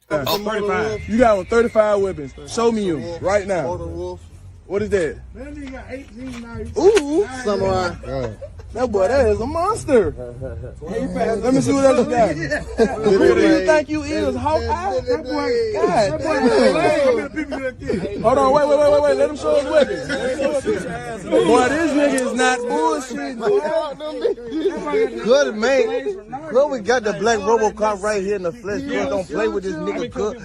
Oh, 35. You got on 35 weapons. Show me you right now. What is that? That nigga got 18 now. Ooh, samurai. That boy, that is a monster. Let me see what else you got. Who do you think you is, Hawkeye? That boy, God damn. Hold on, wait. Let him show his weapons. Boy, this nigga is not bullshit. Good, man. Good, we got the black RoboCop right here in the flesh. Good, don't play with this nigga, good.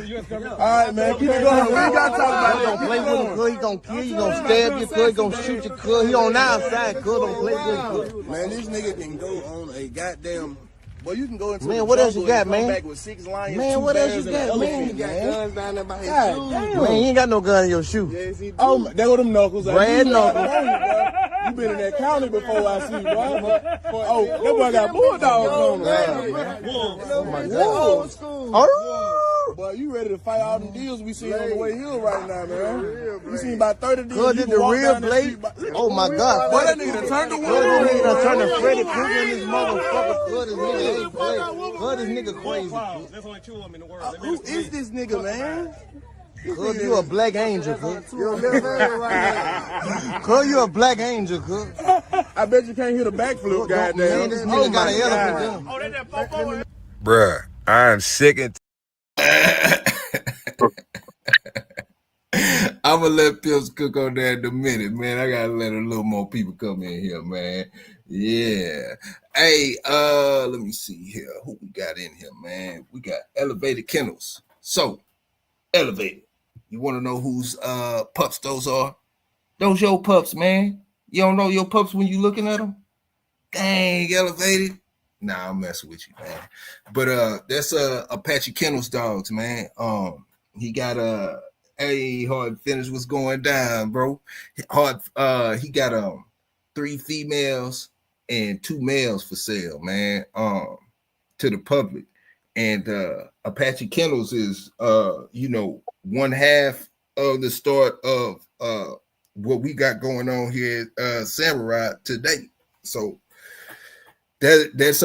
All right, man, keep it going. We ain't got to talk about it. Don't play with him, good. He gonna kill you, gonna stab you, good. He gonna shoot you, good. He on the outside, good. Don't play with him, good. Man, this nigga can go on a goddamn. Boy, you can go into man, what else you got, man? Back with 6 lions, man, what else you got, man? He got guns down there by his shoes. Man, you ain't got no gun in your shoe. Yes, he do. Oh, there go them knuckles. Red knuckles. You been in that county before, I see, bro. Oh, that boy got bulldogs on him. Oh my God. Oh. Boy, you ready to fight all them deals we seen on the way here right now, man? We seen about 30 deals. Good, did the real Blade? Oh my God. Boy, that nigga done turned the wheel. Good, that nigga done turned the Freddy Krueger in this motherfucker. Good, this nigga ain't playing. Good, this nigga crazy. There's only 2 of them in the world. Who is this nigga, man? Good, you a black angel, good. Good, you a black angel, good. I bet you can't hit a backflip, goddamn. Man, this nigga got an elephant gun. Oh, that's that 4-4. Bruh, I'm sick and I'm gonna let Pills cook on that in a minute, man. I gotta let a little more people come in here, man. Yeah. Hey, let me see here. Who we got in here, man? We got Elevated Kennels. So, Elevated. You want to know whose pups those are? Those your pups, man. You don't know your pups when you looking at them? Dang, Elevated. Nah, I'm messing with you, man. But that's Apache Kennels dogs, man. He got hey, Hard Finish what's going down, bro. He got 3 females and 2 males for sale, man. To the public. And Apache Kennels is one half of the start of what we got going on here at Samurai today. So that's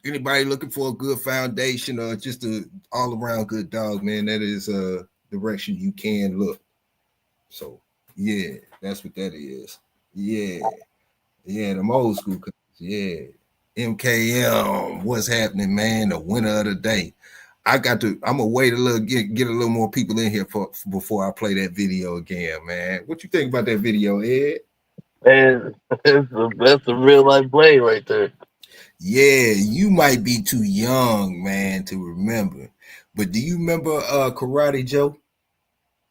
anybody looking for a good foundation or just a all-around good dog, man, that is a direction you can look. So yeah, that's what that is. Yeah, them old school cars. Yeah. MKM, what's happening, man? The winner of the day. I'm gonna wait a little, get a little more people in here before I play that video again, man. What you think about that video, Ed? Man, that's a real life Blade right there. Yeah, you might be too young, man, to remember. But do you remember Karate Joe?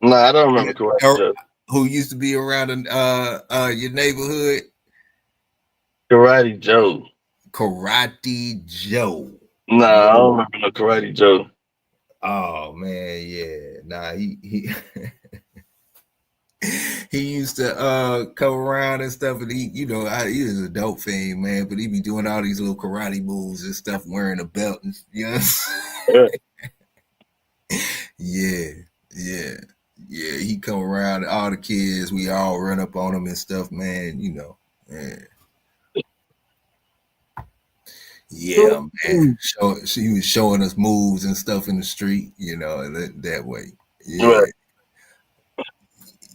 No, I don't remember Karate Joe. Who used to be around in your neighborhood? Karate Joe. Karate Joe. Nah, I don't remember no Karate Joe. Oh man, yeah. Nah, he he used to come around and stuff, and he was a dope fiend, man. But he be doing all these little karate moves and stuff, wearing a belt, and yeah. He come around, all the kids, we all run up on him and stuff, man. Yeah, man. She was showing us moves and stuff in the street, that way. Yeah. Right.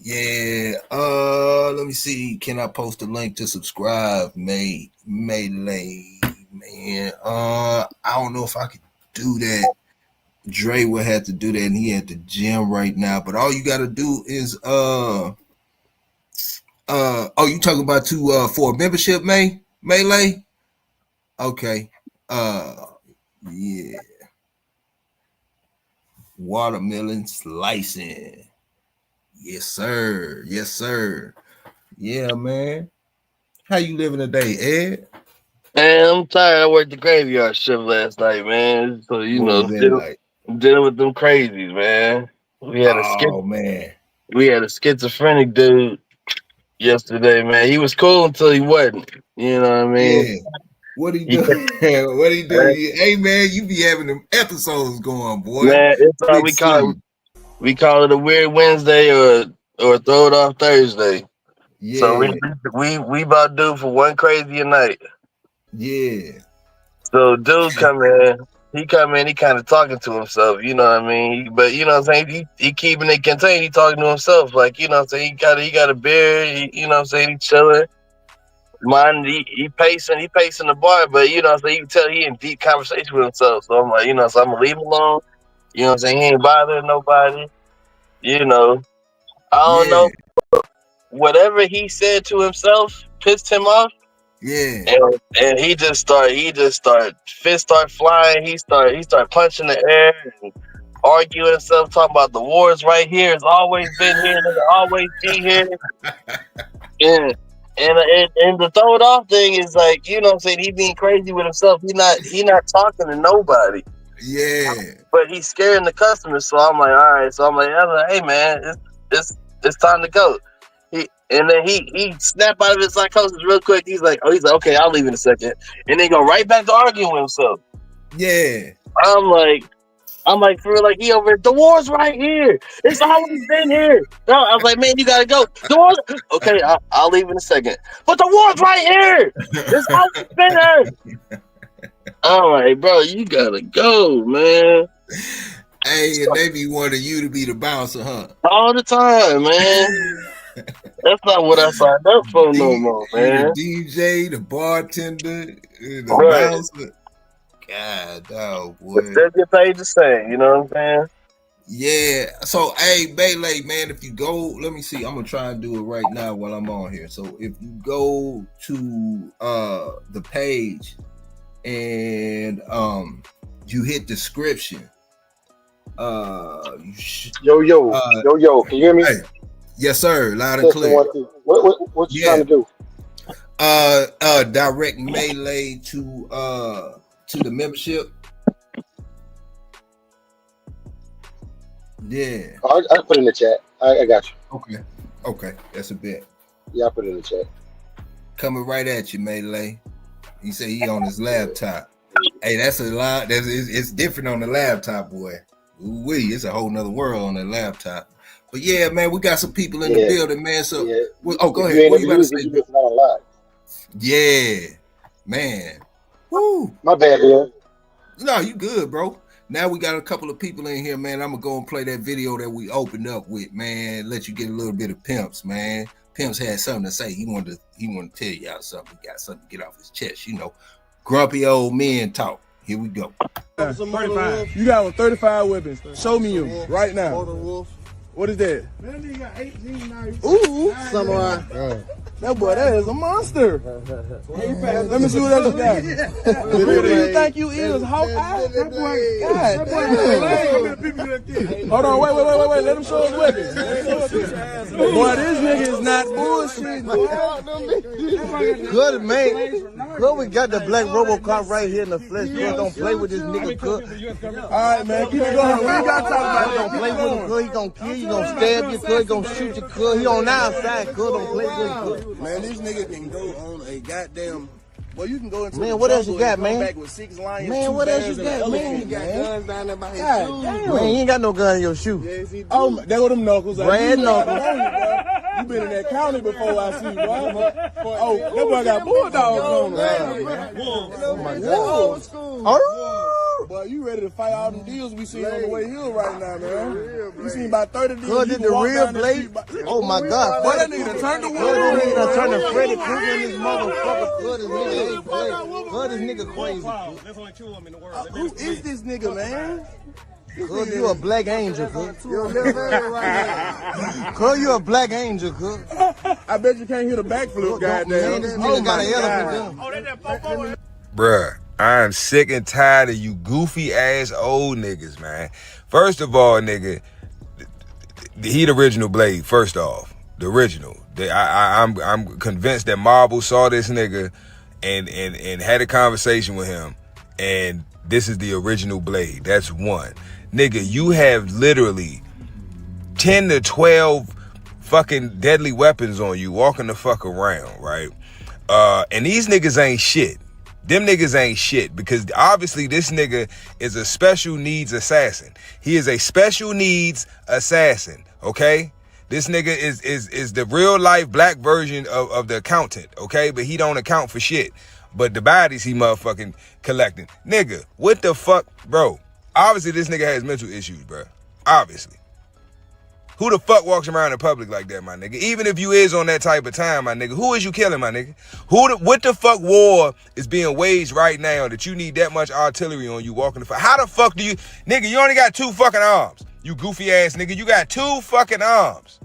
Yeah. Let me see. Can I post a link to subscribe? Melee, man. I don't know if I could do that. Dre would have to do that, and he at the gym right now. But all you gotta do is you talking about for a membership, Melee? Okay. Yeah. Watermelon slicing. Yes, sir. Yeah, man. How you living today, Ed? Man, I'm tired. I worked the graveyard shift last night, man. So dealing with them crazies, man. We had a schizophrenic dude yesterday, man. He was cool until he wasn't. You know what I mean? Yeah. What he do? What he do? Hey man, you be having them episodes going, boy. Man, it's we call it a weird Wednesday or throw it off Thursday. Yeah. So we about due for one crazy night. Yeah. So dude come in he come in, he kind of talking to himself, you know what I mean? But you know what I'm saying? He keeping it contained. He talking to himself, like, you know what I'm saying? He got a beard. You know what I'm saying? He chilling. Mine, he pacing the bar, but you know what I'm saying? You can tell he in deep conversation with himself. So I'm like, you know, so I'm gonna leave him alone. You know what I'm saying? He ain't bothering nobody. You know, I don't know. Whatever he said to himself pissed him off. Yeah. And he just started fists start flying. He started punching the air and arguing himself, talking about the war's right here. It's always been here. It'll always be here. And the throw it off thing is like, you know what I'm saying, he being crazy with himself. He not talking to nobody. Yeah. But he's scaring the customers. So I'm like, all right. So I'm like, hey man, it's time to go. And then he snapped out of his psychosis real quick. He's like, okay, I'll leave in a second. And then go right back to arguing with himself. Yeah. I'm like, for real, like, he over, the war's right here. It's always been here. No, I was like, man, you gotta go. The war's, okay, I'll leave in a second. But the war's right here. It's always been here. I'm like, bro, you gotta go, man. Hey, and they be wanting you to be the bouncer, huh? All the time, man. That's not what I signed up for no more, man. The DJ, the bartender, the bouncer. God, dog, boy. Still get paid the same, you know what I'm saying? Yeah. So, hey, Baylay, man, if you go, let me see. I'm gonna try and do it right now while I'm on here. So, if you go to the page and you hit description. Yo, can you hear me? Hey, yes, sir. Loud and clear. What you trying to do? Direct Melee to the membership. Yeah. Oh, I put it in the chat. I got you. Okay. That's a bit. Yeah, I put it in the chat. Coming right at you, Melee. He said he on his laptop. Hey, that's a lot. It's different on the laptop, boy. Ooh-wee, it's a whole nother world on the laptop. But yeah, man, we got some people in the building, man. So, go ahead. What you about to say? Yeah, man. Woo. My bad, man. No, you good, bro. Now we got a couple of people in here, man. I'm gonna go and play that video that we opened up with, man. Let you get a little bit of Pimps, man. Pimps had something to say. He wanted to tell y'all something. He got something to get off his chest, you know. Grumpy old men talk. Here we go. 35. You got 35 weapons. Show me you right now. What is that? Ooh, samurai. That boy, that is a monster. Let me see what else you got. Who do you think you is? Hawkeye? That boy, God damn. Hold on, wait. Let him show his weapons. Boy, this nigga is not bullshit. Good, man. Good, we got the black RoboCop right here in the flesh. Good, don't play with this nigga, good. All right, man, keep it going. We ain't got to talk about it. Don't play with him, good. He gonna kill you, gonna stab you, good. He gonna shoot you, good. He on the outside, good. Don't play with him, good. Man, this nigga can go on a goddamn. Well, you can go into man, what else you got, man? Back with 6 lions, man, what else you got, man? He got guns down there by his shoe. Man, you ain't got no gun in your shoe. Yes, he do. Oh, there go them knuckles. Brand knuckles. You been in that county before, I see, boy. Oh, that boy got bulldogs on him. Oh my God. Oh. Boy, you ready to fight all them deals we see on the way here right now, man. You seen about 30 deals. Good, did the real Blade? Oh my God. Boy, that nigga done turned the world. That nigga done turned to Freddy Krueger in this motherfucker. Good, this nigga ain't play. Good, this nigga crazy. There's only 2 of them in the world. Who is this nigga, man? Good, you a black angel, good. Good, you a black angel, good. I bet you can't hear the backflip, goddamn. This nigga got an elephant gun. Oh, they that Popo. Bruh, I'm sick and tired of you goofy ass old niggas, man. First of all, nigga, he the original Blade. First off, the original. I'm convinced that Marvel saw this nigga and had a conversation with him, and this is the original Blade. That's one. Nigga, you have literally 10 to 12 fucking deadly weapons on you walking the fuck around, right? And these niggas ain't shit. Them niggas ain't shit because obviously this nigga is a special needs assassin. He is a special needs assassin, okay? This nigga is the real life black version of the accountant, okay? But he don't account for shit. but the bodies he motherfucking collecting. Nigga, what the fuck, bro? Obviously, this nigga has mental issues, bro. Obviously. Who the fuck walks around in public like that, my nigga? Even if you is on that type of time, my nigga, who is you killing, my nigga? What the fuck war is being waged right now that you need that much artillery on you walking the fuck? How the fuck do you, nigga, you only got 2 fucking arms. You goofy ass nigga, you got 2 fucking arms.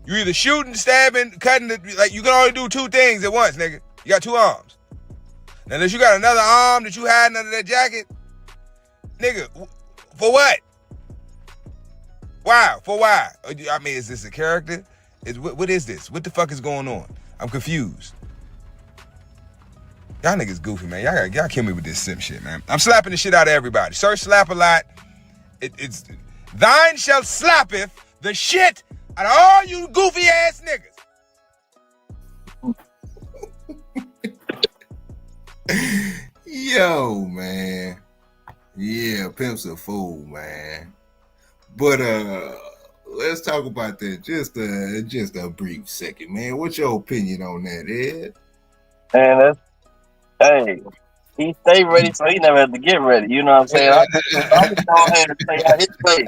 You either shooting, stabbing, cutting, like you can only do 2 things at once, nigga. You got 2 arms. Now, unless you got another arm that you hiding under that jacket, nigga, for what? Why? For why? I mean, is this a character? What is this? What the fuck is going on? I'm confused. Y'all niggas goofy, man. Y'all kill me with this simp shit, man. I'm slapping the shit out of everybody. Search slap a lot. It's thine shall slappeth the shit out of all you goofy ass niggas. Yo, man. Yeah, Pimp's a fool, man. But let's talk about that just a brief second, man. What's your opinion on that, Ed? Man, hey, he stayed ready, so he never had to get ready. You know what I'm saying? I'm just going ahead and say I hit play.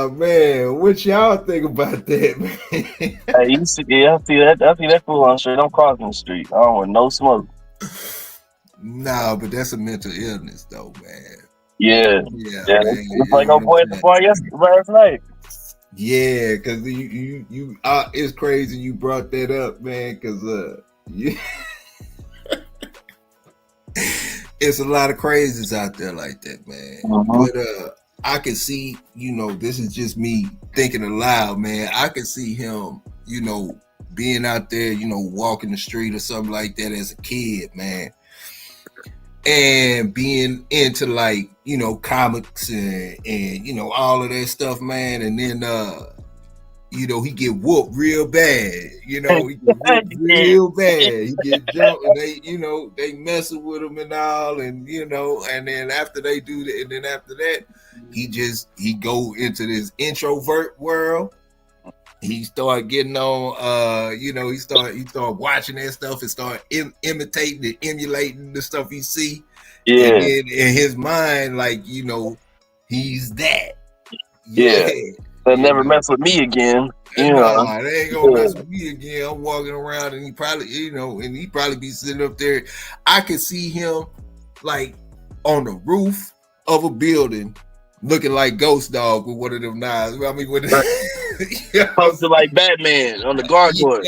Man, what y'all think about that, man? Hey, I see that fool on straight. I'm crossing the street. I don't want no smoke. No, but that's a mental illness, though, man. Yeah. Man, it's like our boy at the bar last night. Yeah, because you it's crazy you brought that up, man, because it's a lot of crazies out there like that, man. But I can see, this is just me thinking aloud, man. I can see him, being out there, walking the street or something like that as a kid, man. And being into like, comics and all of that stuff, man. And then, he get whooped real bad. He get whooped real bad. He get jumped and they messing with him and all. And, and then after they do that, and then after that, he go into this introvert world. He started getting on, he started watching that stuff and start imitating and emulating the stuff he see. Yeah. And then in his mind, like, he's that. Yeah. They'll never mess with me again. Nah, they ain't gonna mess with me again. I'm walking around and he probably, be sitting up there. I could see him like on the roof of a building looking like Ghost Dog with one of them knives. I mean, with posted like Batman on the gargoyle.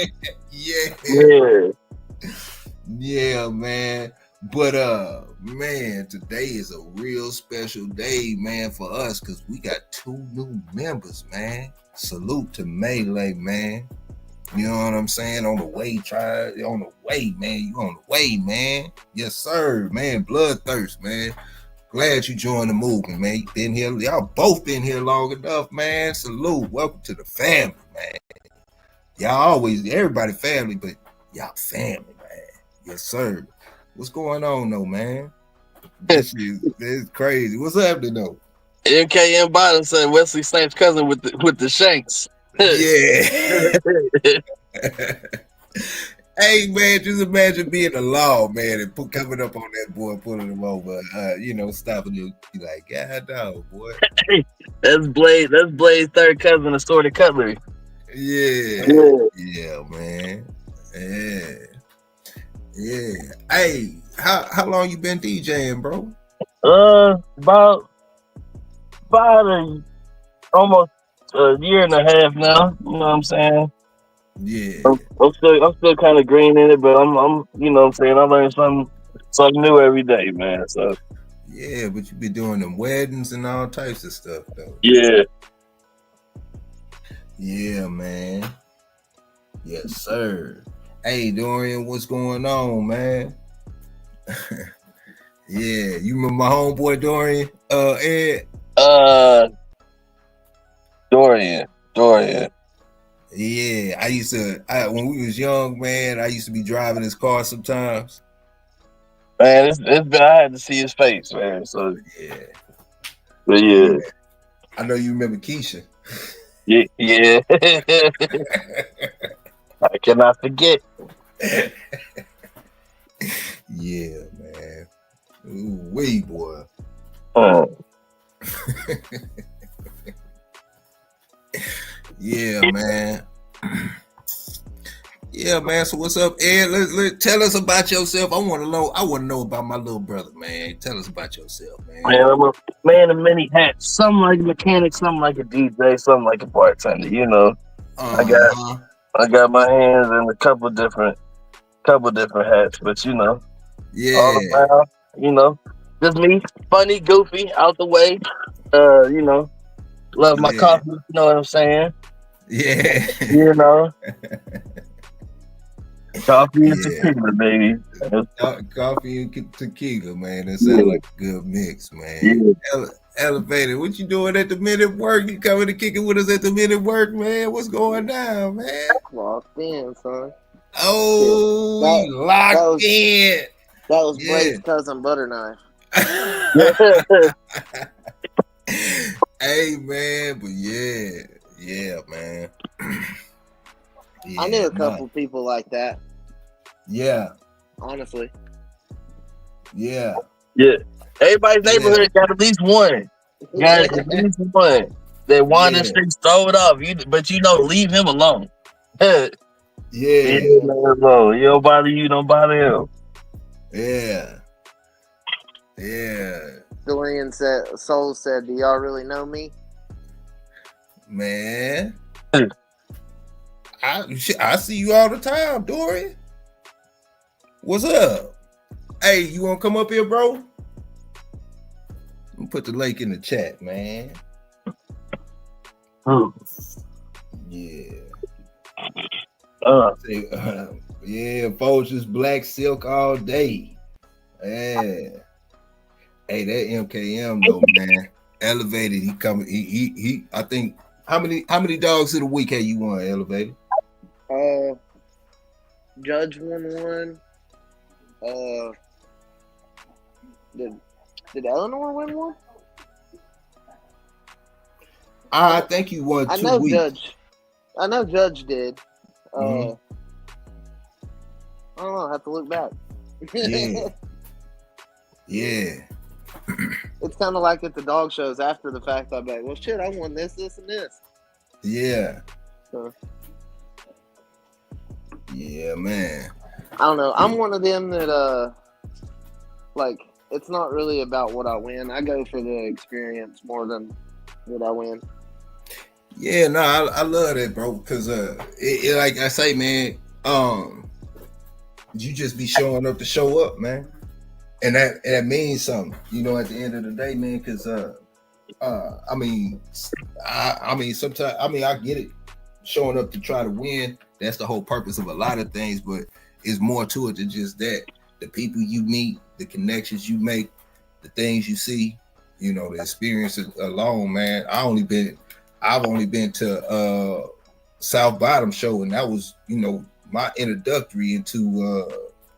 Yeah, man. But man, today is a real special day, man, for us because we got 2 new members, man. Salute to Melee, man. You know what I'm saying? On the way, man. You on the way, man. Yes, sir, man. Bloodthirst, man. Glad you joined the movement, man. You been here, y'all both been here long enough, man. Salute. Welcome to the family, man. Everybody family, but y'all family, man. Yes, sir. What's going on, though, man? This is crazy. What's happening, though? MKM Bottom said Wesley Snipes' cousin with the Shanks. Yeah. Hey, man, just imagine being the law, man, and coming up on that boy, pulling him over, stopping him. Be like, God, dog, boy. That's Blade's third cousin, Assorted Cutlery. Yeah, man. Yeah. Hey, how long you been DJing, bro? About almost a year and a half now. You know what I'm saying? Yeah. I'm still kind of green in it, but I'm you know what I'm saying, I learn something new every day, man. So yeah, but you be doing them weddings and all types of stuff, though. Yeah. Yeah, man. Yes, sir. Hey, Dorian, what's going on, man? Yeah, you remember my homeboy Dorian? Ed? Dorian. Yeah, I used to, when we was young, man, I used to be driving his car sometimes. Man, I had to see his face, man. So yeah. But yeah. I know you remember Keisha. Yeah. I cannot forget. Yeah, man. Ooh, wee, boy. Yeah, man. Yeah, man. So what's up, Ed? Let tell us about yourself. I want to know about my little brother, man. Tell us about yourself, man. Man, I'm a man of many hats. Some like a mechanic, some like a DJ, some like a bartender. You know, I got my hands in a couple different hats, but you know, all around, you know, just me, funny, goofy, out the way. You know, love my coffee. You know what I'm saying? Yeah. You know. Coffee and tequila, baby. Coffee and tequila, man. That sounds like a good mix, man. Yeah. Elevated. What you doing at the minute work? You coming to kick it with us at the minute work, man? What's going down, man? Locked in, son. Oh, locked in. That was Blake's cousin Butterknife. Hey, man, but yeah, man. Yeah, I knew a couple people like that. Yeah. Honestly. Yeah. Yeah. Everybody's neighborhood got at least one. Got at least one. That wanders things, throw it off. But you know, leave him alone. Yeah. You don't bother you, don't bother him. Yeah. Yeah. Dorian Soul said, "Do y'all really know me?" Man. I see you all the time, Dorian. What's up? Hey, you want to come up here, bro? Let me put the link in the chat, man. Yeah. Yeah, Folgers Black Silk all day. Yeah. Hey, that MKM though, man. Elevated. He coming. He. I think. How many dogs of the week have you won, Elevated? Judge won one. Did Eleanor win one? I think you won 2 weeks. I know Judge did. I don't know. I have to look back. Yeah. Yeah. It's kind of like at the dog shows after the fact. I'm like, well, shit, I won this, and this. Yeah. So. Yeah, man. I don't know. I'm one of them that, like, it's not really about what I win. I go for the experience more than what I win. Yeah, no, I love that, bro. Because it like I say, man, you just be showing up to show up, man, and that means something, you know. At the end of the day, man, because I mean, sometimes I get it, showing up to try to win. That's the whole purpose of a lot of things, but it's more to it than just that. The people you meet, the connections you make, the things you see, you know, the experiences alone, man. I've only been to South Bottom show, and that was, you know, my introductory into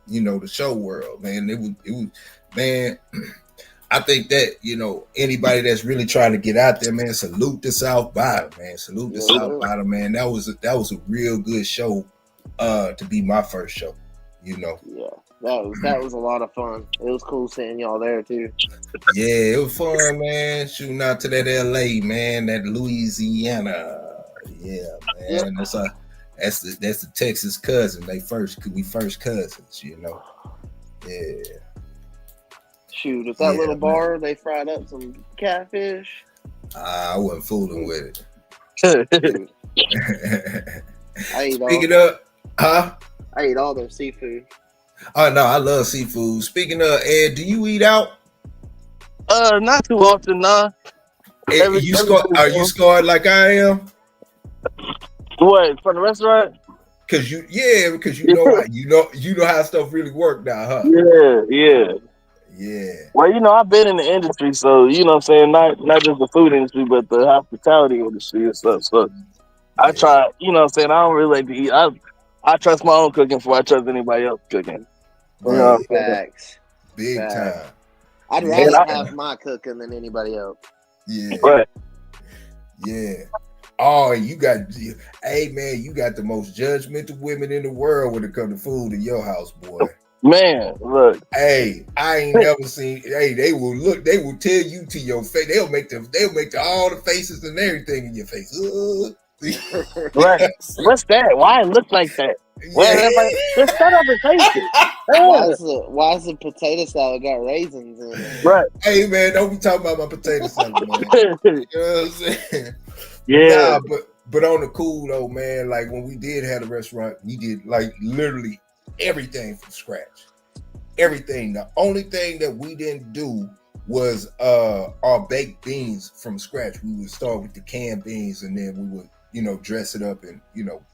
you know, the show world, man. It was man. I think that, you know, anybody that's really trying to get out there, man, salute to South Bottom, man. Salute to South Bottom, man. That was a real good show to be my first show, you know. Yeah. That was a lot of fun. It was cool seeing y'all there too. Yeah, it was fun, man. Shooting out to that LA, man, that Louisiana. Yeah, man. Yep. That's the Texas cousin. We first cousins, you know. Yeah. Shoot, at that little bar, they fried up some catfish. I wasn't fooling with it. I ate all their seafood. Oh no, I love seafood. Speaking of, Ed, do you eat out? Not too often, nah. Are you scarred like I am? What, from the restaurant? Because you know how stuff really work now, huh? Yeah. Well, you know, I've been in the industry, so you know what I'm saying, not just the food industry, but the hospitality industry and stuff. So I try, you know what I'm saying, I don't really like to eat. I trust my own cooking before I trust anybody else cooking. You know, facts. Big time. I'd rather have my cooking than anybody else. Yeah. Right. Yeah. Oh, you got, hey man, you got the most judgmental women in the world when it comes to food in your house, boy. Man, look. Hey, I ain't never seen. Hey, they will tell you to your face. They'll make all the faces and everything in your face. Right. What's that? Why it look like that? Well, everybody, just shut up and taste it. Why is the potato salad got raisins in it? Right. Hey man, don't be talking about my potato salad, man. You know what I'm saying? Yeah. Nah, but on the cool though, man. Like when we did have a restaurant, we did like literally everything from scratch. Everything. The only thing that we didn't do was our baked beans from scratch. We would start with the canned beans, and then we would, dress it up and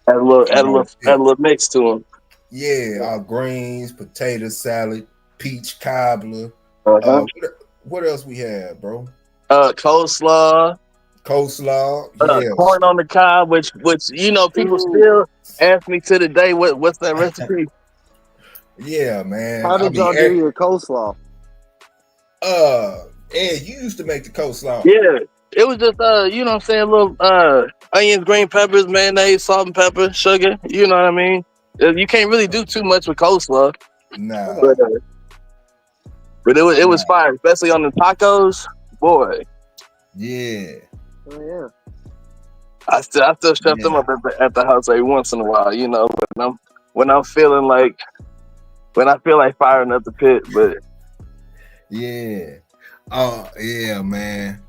add a little mix to them. Yeah, our greens, potato salad, peach cobbler. What else we had, bro? Coleslaw. Yeah. Corn on the cob, which people still ask me to the day what's that recipe. Yeah, man. How did y'all do your coleslaw? Ed, you used to make the coleslaw. Yeah, it was just you know what I'm saying, little onions, green peppers, mayonnaise, salt and pepper, sugar. You know what I mean? You can't really do too much with coleslaw. Nah. But it was fire, especially on the tacos, boy. Yeah. Oh yeah. I still chef them up at the house every once in a while, when I feel like firing up the pit, but yeah. Oh yeah, man.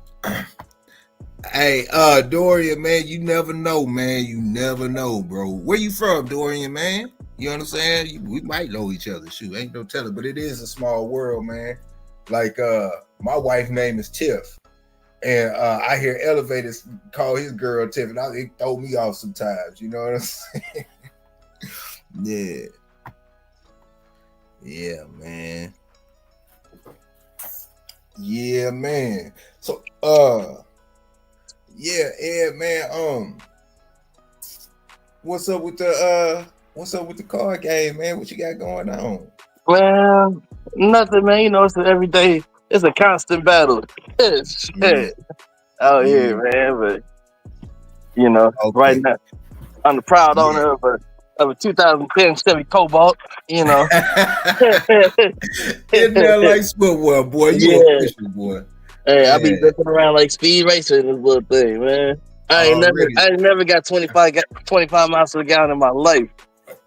Hey, Dorian, man, you never know, man. You never know, bro. Where you from, Dorian, man? You understand? We might know each other. Shoot, ain't no telling, but it is a small world, man. Like my wife's name is Tiff. And I hear Elevators call his girl Tiff, and it throw me off sometimes. You know what I'm saying? Yeah. Yeah, man. Yeah, man. So, yeah, Ed, man. What's up with the card game, man? What you got going on? Well, nothing, man. It's every day. It's a constant battle. Shit. Out here, man. But right now, I'm the proud owner of a 2010 Chevy Cobalt. Isn't that like football, boy? You official, boy. Hey, I be zipping around like Speed Racer in this little thing, man. I ain't never got 25 miles to the gallon in my life.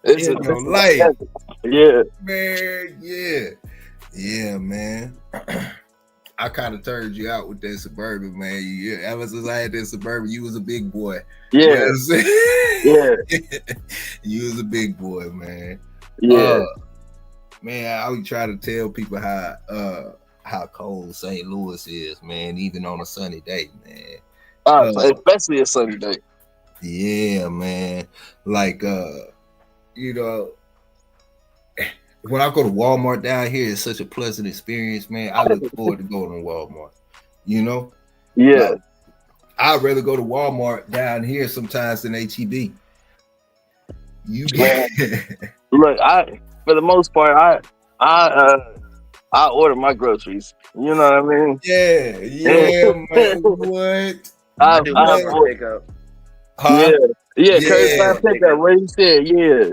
It's in your life. Yeah. Man, yeah. Yeah, man. I kind of turned you out with that Suburban, man. Ever since I had that Suburban, you was a big boy. Yeah. Yeah. You was a big boy, man. Yeah. Man, I would try to tell people how cold St. Louis is, man, even on a sunny day, man. Especially a sunny day. Yeah, man. Like, when I go to Walmart down here, it's such a pleasant experience, man. I look forward to going to Walmart. Yeah. I'd rather go to Walmart down here sometimes than HEB. Look, for the most part, I order my groceries. You know what I mean? Yeah, man. What? I pickup. Huh? Yeah, curbside pickup. What you said? Yeah.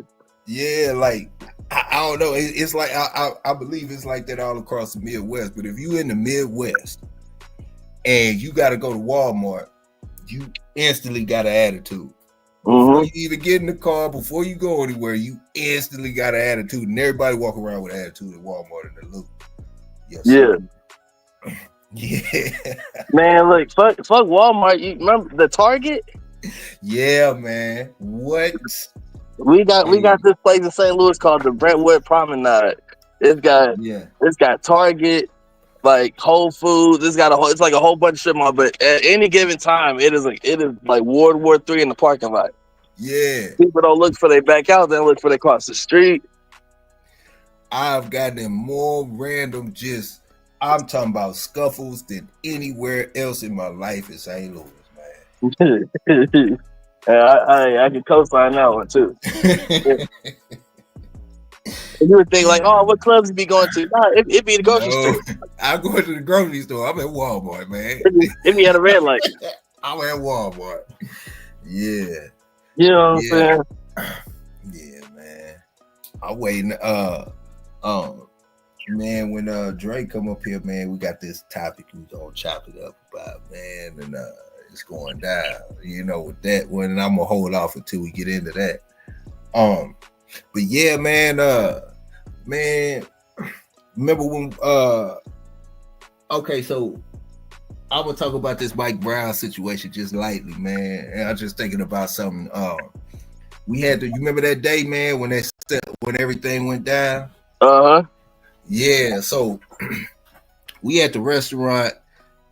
Yeah, like I don't know. It's like I believe it's like that all across the Midwest. But if you in the Midwest and you got to go to Walmart, you instantly got an attitude. Before you even get in the car, before you go anywhere, you instantly got an attitude, and everybody walk around with an attitude at Walmart in the loop. Yes, yeah. Man, look, fuck Walmart. You remember the Target? Yeah, man. What? We got this place in St. Louis called the Brentwood Promenade. It's got Target, like Whole Foods. It's like a whole bunch of shit, but at any given time, it is like World War III in the parking lot. Yeah. People don't look for their back out, they look for their across the street. I've gotten more random I'm talking about scuffles than anywhere else in my life in St. Louis, man. I can co-sign that one too. You would think like, oh, what clubs you be going to? Nah, it be the grocery store. I go to the grocery store. I'm at Walmart, man. It be at a red light. I'm at Walmart. Yeah. You know what I'm saying? Yeah, man. I'm waiting. Man, when Drake come up here, man, we got this topic we gonna chop it up about, man, and it's going down. You know, with that one, and I'm gonna hold off until we get into that. But yeah, man, remember when okay, so I'm gonna talk about this Mike Brown situation just lightly, man. And I'm just thinking about something. We had to. You remember that day, man, when everything went down? Yeah. So we at the restaurant.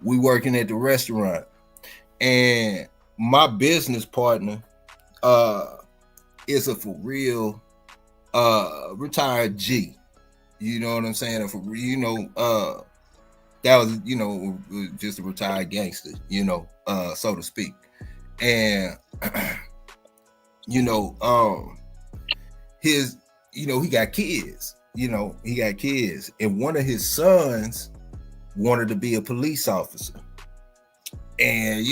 We working at the restaurant, and my business partner is a for real retired G. You know what I'm saying? That was, just a retired gangster, so to speak. And, he got kids, and one of his sons wanted to be a police officer. And,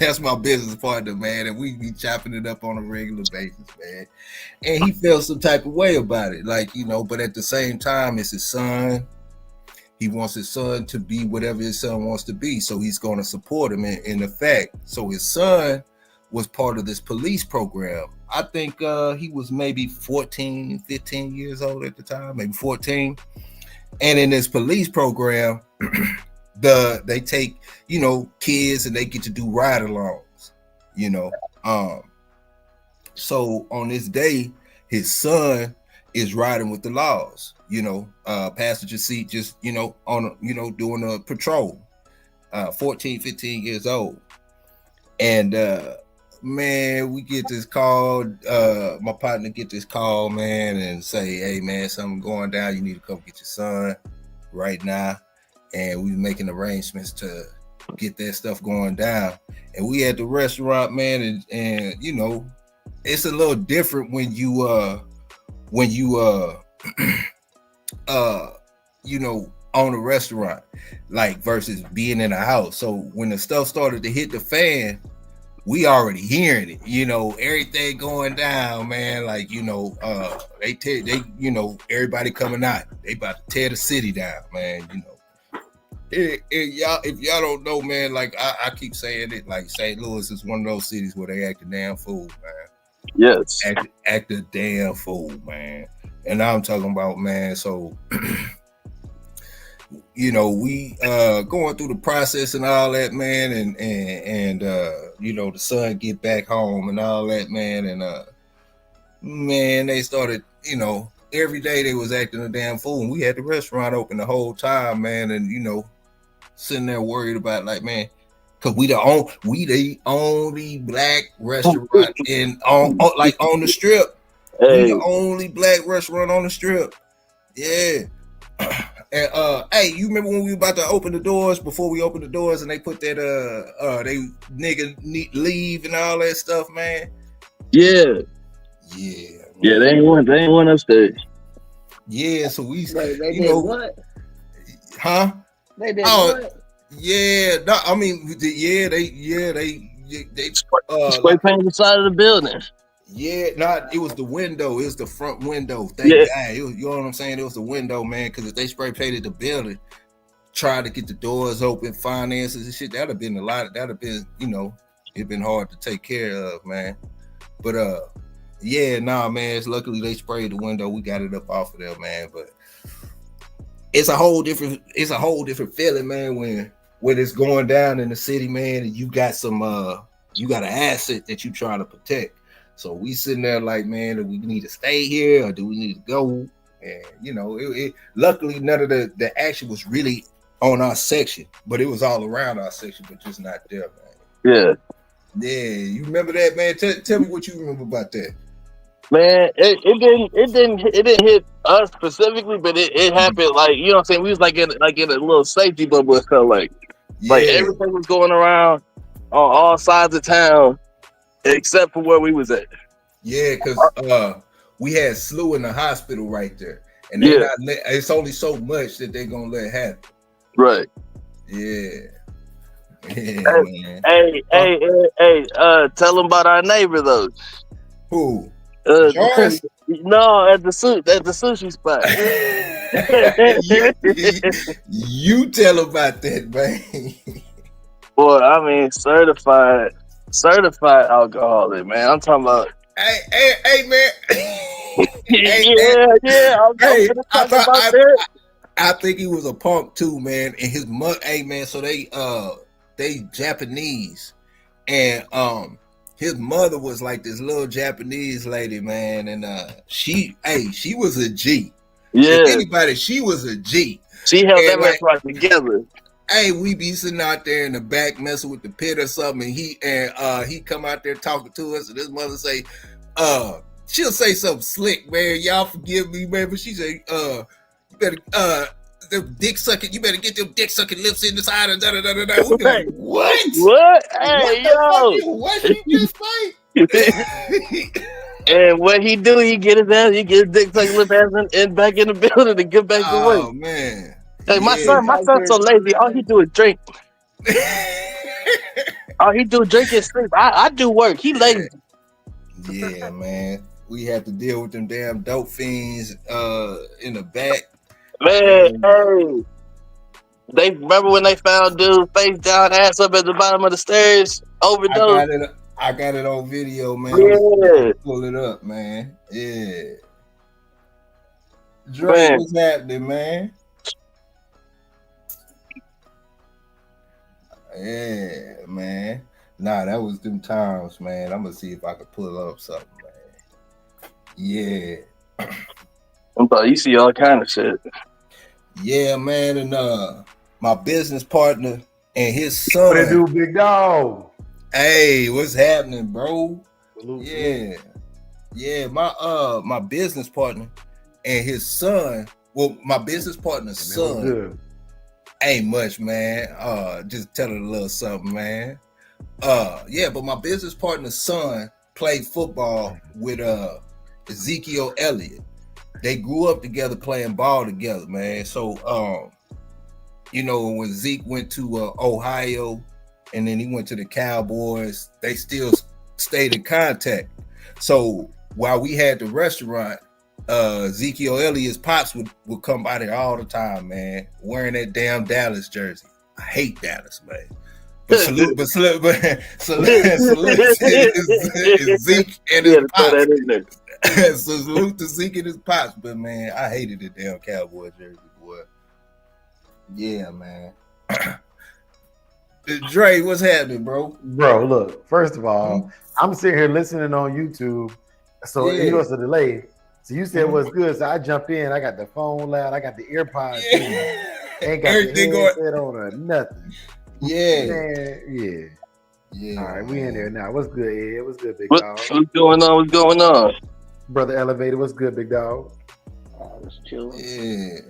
that's my business partner, man. And we be chopping it up on a regular basis, man. And he felt some type of way about it. But at the same time, it's his son. He wants his son to be whatever his son wants to be. So he's going to support him in effect. So his son was part of this police program. I think he was maybe 14, 15 years old at the time, maybe 14. And in this police program, they take, kids and they get to do ride-alongs, So on this day, his son is riding with the laws, passenger seat, just, on, doing a patrol, 14, 15 years old. And, man, we get this call, my partner get this call, man, and say, hey, man, something going down. You need to come get your son right now. And we making arrangements to get that stuff going down. And we at the restaurant, man, and it's a little different when you own a restaurant, like versus being in a house. So when the stuff started to hit the fan, we already hearing it, everything going down, man. Everybody coming out. They about to tear the city down, man, Y'all, if y'all don't know, man, I keep saying it, St. Louis is one of those cities where they act a damn fool, man. Yes. Act a damn fool, man. And I'm talking about, man, so we going through the process and all that, man, and the son get back home and all that, man, and man, they started, every day they was acting a damn fool. And we had the restaurant open the whole time, man, and sitting there worried about man, cause we the only black restaurant on the strip. Hey. We the only black restaurant on the strip. Yeah. And hey, you remember when we were about to open the doors, before we opened the doors and they put that they nigga leave and all that stuff, man? Yeah. Yeah. Man. Yeah, they ain't want us to. Yeah, so we they did what? Huh? They did what? Yeah, no, I mean, they spray paint the side of the building. Yeah, it was the window. It was the front window. Thank God. You know what I'm saying? It was the window, man, because if they spray painted the building, tried to get the doors open, finances and shit, that'd have been it'd been hard to take care of, man. But man, it's luckily they sprayed the window. We got it up off of there, man. But it's a whole different feeling, man, when it's going down in the city, man, and you got you got an asset that you trying to protect. So we sitting there man, do we need to stay here or do we need to go? And luckily none of the action was really on our section, but it was all around our section, but just not there, man. Yeah, you remember that, man? Tell me what you remember about that. Man, it didn't hit us specifically, but it happened you know what I'm saying? We was in a little safety bubble. It's kind of like everything was going around on all sides of town except for where we was at. Yeah, because we had SLU in the hospital right there, and it's only so much that they're gonna let happen. Right. Yeah. man. Hey, tell them about our neighbor though. Who? Joyce? No, at the sushi spot. you tell about that, man. Boy, I mean, certified alcoholic, man. I'm talking about. Hey, man. I think he was a punk too, man. And his mother, man. So they Japanese, and his mother was like this little Japanese lady, man, and she was a G. Yeah. If anybody, she was a G. She held that restaurant together. Hey, we be sitting out there in the back messing with the pit or something, and he come out there talking to us, and his mother say, she'll say something slick, man. Y'all forgive me, man, but she say, you better the dick sucking, you better get them dick sucking lips in the side of da da da da da. We like, what? Hey, what you just say? And what he do, he get his dick sucking lip ass and back in the building to get back to work. Oh man. Hey, my son's so lazy. All he do is drink. All he do is drink and sleep. I do work. He lazy. Yeah, man. We have to deal with them damn dope fiends in the back. Man, hey. They remember when they found dude face down, ass up at the bottom of the stairs, overdose. I got it on video, man. Yeah. Pull it up, man. Yeah. Dre, what's happening, man? Yeah, man. Nah, that was them times, man. I'm gonna see if I can pull up something, man. Yeah. You see all kind of shit. Yeah, man, and my business partner and his son. What they do, big dog? Hey, what's happening, bro? Yeah. Yeah, my business partner and his son. Well, my business partner's son. Ain't much, man. Just tell it a little something, man. Yeah, but my business partner's son played football with Ezekiel Elliott. They grew up together playing ball together, man. So when Zeke went to Ohio and then he went to the Cowboys, they still stayed in contact. So while we had the restaurant, Ezekiel Elliott's pops would come by there all the time, man, wearing that damn Dallas jersey. I hate Dallas, man. But salute Zeke and his pops. So salute to Zeke and his pops, but man, I hated the damn Cowboy jersey, boy. Yeah, man. Dre, what's happening, bro? Bro, look, first of all, I'm sitting here listening on YouTube, so it was a delay. So you said what's good, so I jumped in. I got the phone loud, I got the AirPods in. Ain't got everything the headset on or nothing. Yeah. Man, yeah. All right, we in there now. What's good, Ed? What's good, big dog? What's going on? Brother Elevator, what's good, big dog? Just chilling. Yeah.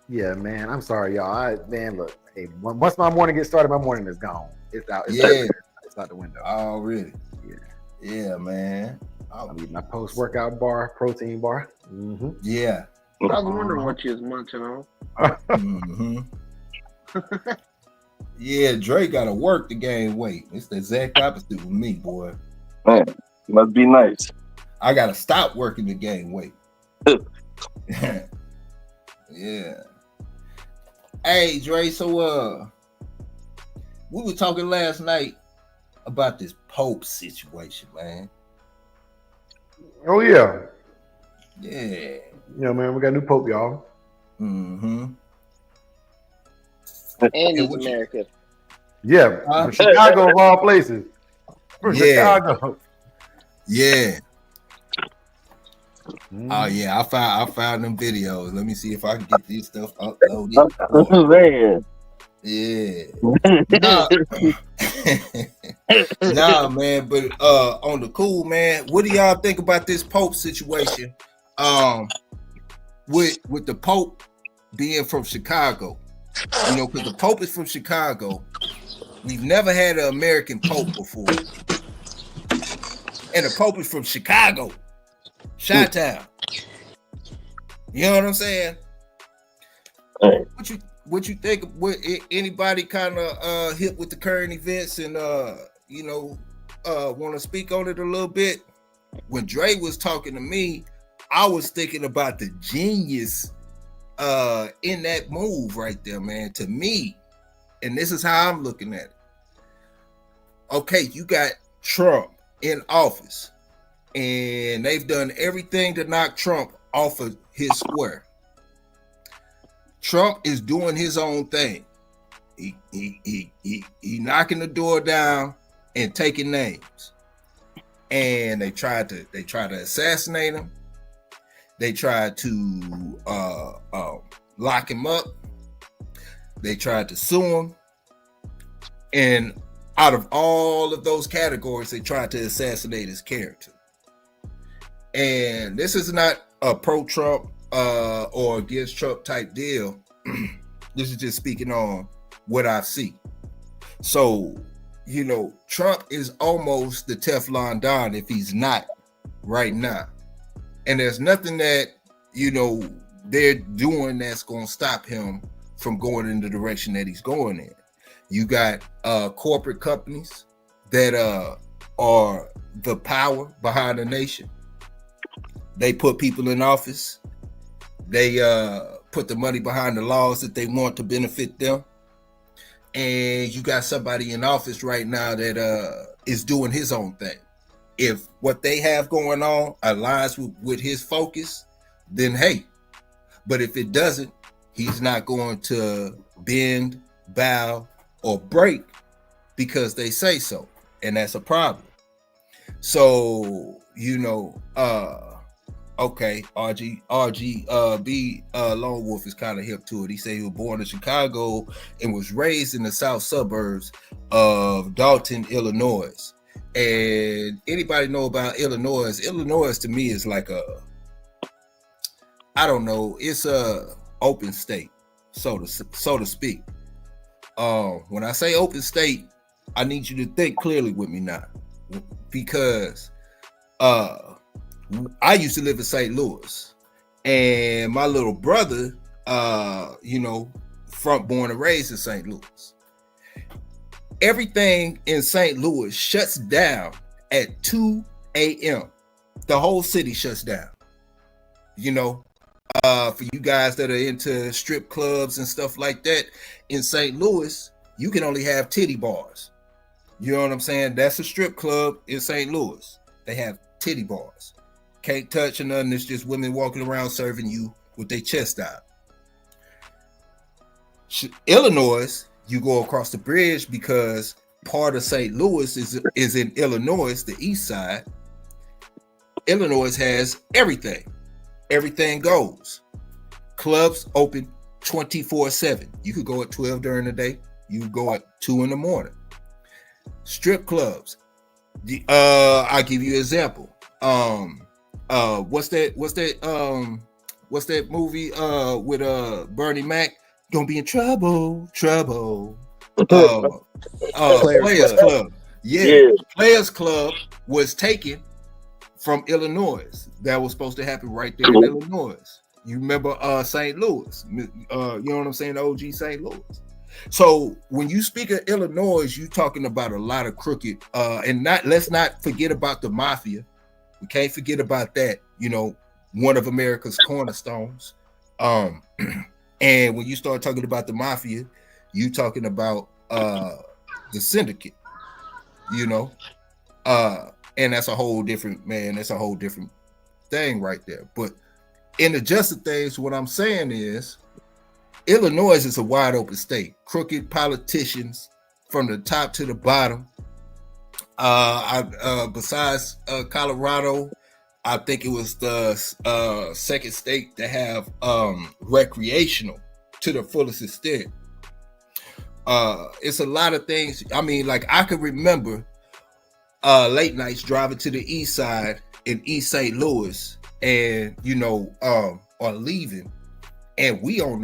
Yeah, man. I'm sorry, y'all. Look. Hey, once my morning gets started, my morning is gone. It's out. It's out the window. Oh, really? Yeah. Yeah, man. I'll eat my post-workout bar, protein bar. Mm-hmm. Yeah. I was wondering what you was munching on. Mm-hmm. Yeah, Dre got to work to gain weight. It's the exact opposite with me, boy. Man, must be nice. I got to stop working to gain weight. Yeah. Hey, Dre, so we were talking last night about this Pope situation, man. Oh, yeah. Yeah. Yeah, man, we got a new Pope, y'all. Mm-hmm. And he's American. Yeah, from Chicago of all places. From Chicago. Yeah. Oh yeah, I found them videos. Let me see if I can get this stuff uploaded. Man. Yeah. Nah, man, but on the cool, man, what do y'all think about this Pope situation? With the Pope being from Chicago, because the Pope is from Chicago. We've never had an American Pope before, and the Pope is from Chicago, Chi-Town. You know what I'm saying? what you think? What anybody kind of hit with the current events and want to speak on it a little bit? When Dre was talking to me, I was thinking about the genius in that move right there, man. To me, and this is how I'm looking at it. Okay, you got Trump in office, and they've done everything to knock Trump off of his square. Trump is doing his own thing. He knocking the door down and taking names. And they tried to assassinate him. They tried to lock him up. They tried to sue him. And out of all of those categories, they tried to assassinate his character. And this is not a pro-Trump or against Trump type deal. This is just speaking on what I see. So, Trump is almost the Teflon Don if he's not right now. And there's nothing that, they're doing that's going to stop him from going in the direction that he's going in. You got corporate companies that are the power behind the nation. They put people in office. They put the money behind the laws that they want to benefit them. And you got somebody in office right now that is doing his own thing. If what they have going on aligns with his focus, then hey. But if it doesn't, he's not going to bend, bow, or break because they say so. And that's a problem. So, okay, RGB Lone Wolf is kind of hip to it. He said he was born in Chicago and was raised in the south suburbs of Dalton, Illinois. And anybody know about Illinois? Illinois to me is like it's a open state, so to speak. When I say open state, I need you to think clearly with me now, because I used to live in St. Louis, and my little brother, born and raised in St. Louis. Everything in St. Louis shuts down at 2 a.m. The whole city shuts down. For you guys that are into strip clubs and stuff like that, in St. Louis, you can only have titty bars. You know what I'm saying? That's a strip club in St. Louis. They have titty bars. Can't touch or nothing. It's just women walking around serving you with their chest out. Illinois, you go across the bridge because part of St. Louis is in Illinois, the east side. Illinois has everything. Everything goes. Clubs open 24/7. You could go at 12 during the day. You could go at 2 in the morning. Strip clubs. I'll give you an example. What's that movie with Bernie Mac? Gonna be in trouble. Players Club. Yeah. Players Club was taken from Illinois. That was supposed to happen right there in Illinois. You remember St. Louis? You know what I'm saying? OG St. Louis. So when you speak of Illinois, you're talking about a lot of crooked, let's not forget about the mafia. We can't forget about that. One of America's cornerstones. And when you start talking about the mafia, you talking about the syndicate. And that's a whole different thing right there. But in the justice things, what I'm saying is Illinois is a wide open state. Crooked politicians from the top to the bottom. Besides Colorado, I think it was the second state to have recreational to the fullest extent. It's a lot of things. I mean, like I could remember late nights driving to the east side in East St. Louis, and or leaving, and we on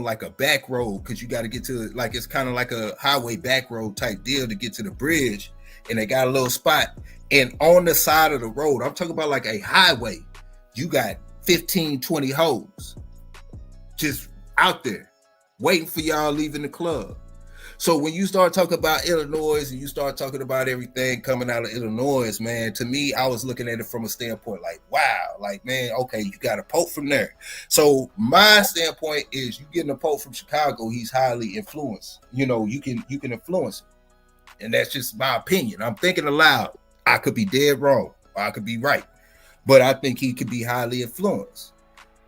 like a back road because you got to get to it's kind of like a highway back road type deal to get to the bridge, and they got a little spot, and on the side of the road, I'm talking about like a highway, you got 15-20 hoes just out there, waiting for y'all leaving the club. So when you start talking about Illinois and you start talking about everything coming out of Illinois, man, to me, I was looking at it from a standpoint like, wow, like, man, okay, you got a Pope from there. So my standpoint is you getting a Pope from Chicago, he's highly influenced. You know, you can influence him. And that's just my opinion. I'm thinking aloud. I could be dead wrong, or I could be right. But I think he could be highly influenced.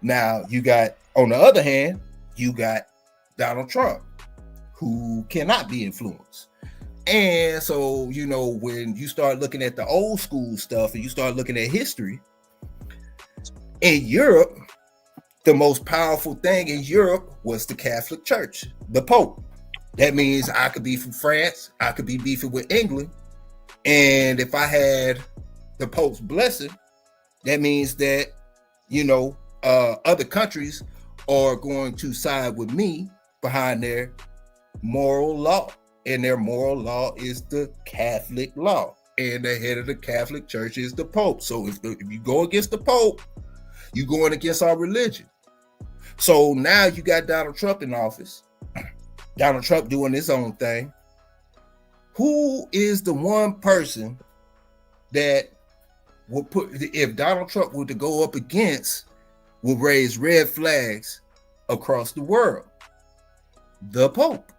Now, you got, on the other hand, you got Donald Trump, who cannot be influenced. And so, you know, when you start looking at the old school stuff and you start looking at history, in Europe, the most powerful thing in Europe was the Catholic Church, the Pope. That means I could be from France, I could be beefing with England, and if I had the Pope's blessing, that means that, you know, other countries are going to side with me behind their moral law, and their moral law is the Catholic law, and the head of the Catholic Church is the Pope. So if you go against the Pope, you're going against our religion. So now you got Donald Trump in office, Donald Trump doing his own thing. Who is the one person that will put, if Donald Trump were to go up against, will raise red flags across the world? The Pope.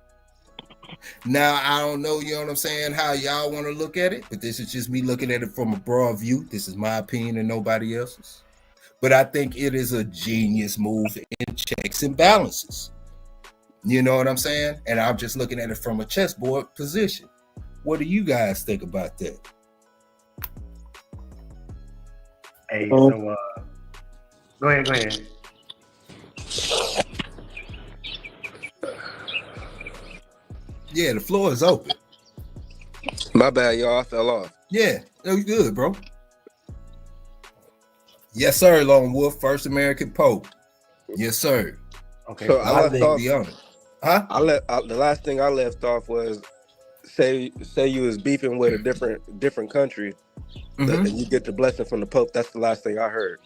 Now, I don't know, you know what I'm saying, how y'all want to look at it, but this is just me looking at it from a broad view. This is my opinion and nobody else's. But I think it is a genius move in checks and balances. You know what I'm saying? And I'm just looking at it from a chessboard position. What do you guys think about that? Hey, so go ahead. Yeah, the floor is open. My bad, y'all. I fell off. Yeah, you good, bro. Yes, sir, Lone Wolf, first American Pope. Yes, sir. Okay. So I left off. Be on it. Huh? The last thing I left off was say you was beefing with a different country, and you get the blessing from the Pope. That's the last thing I heard.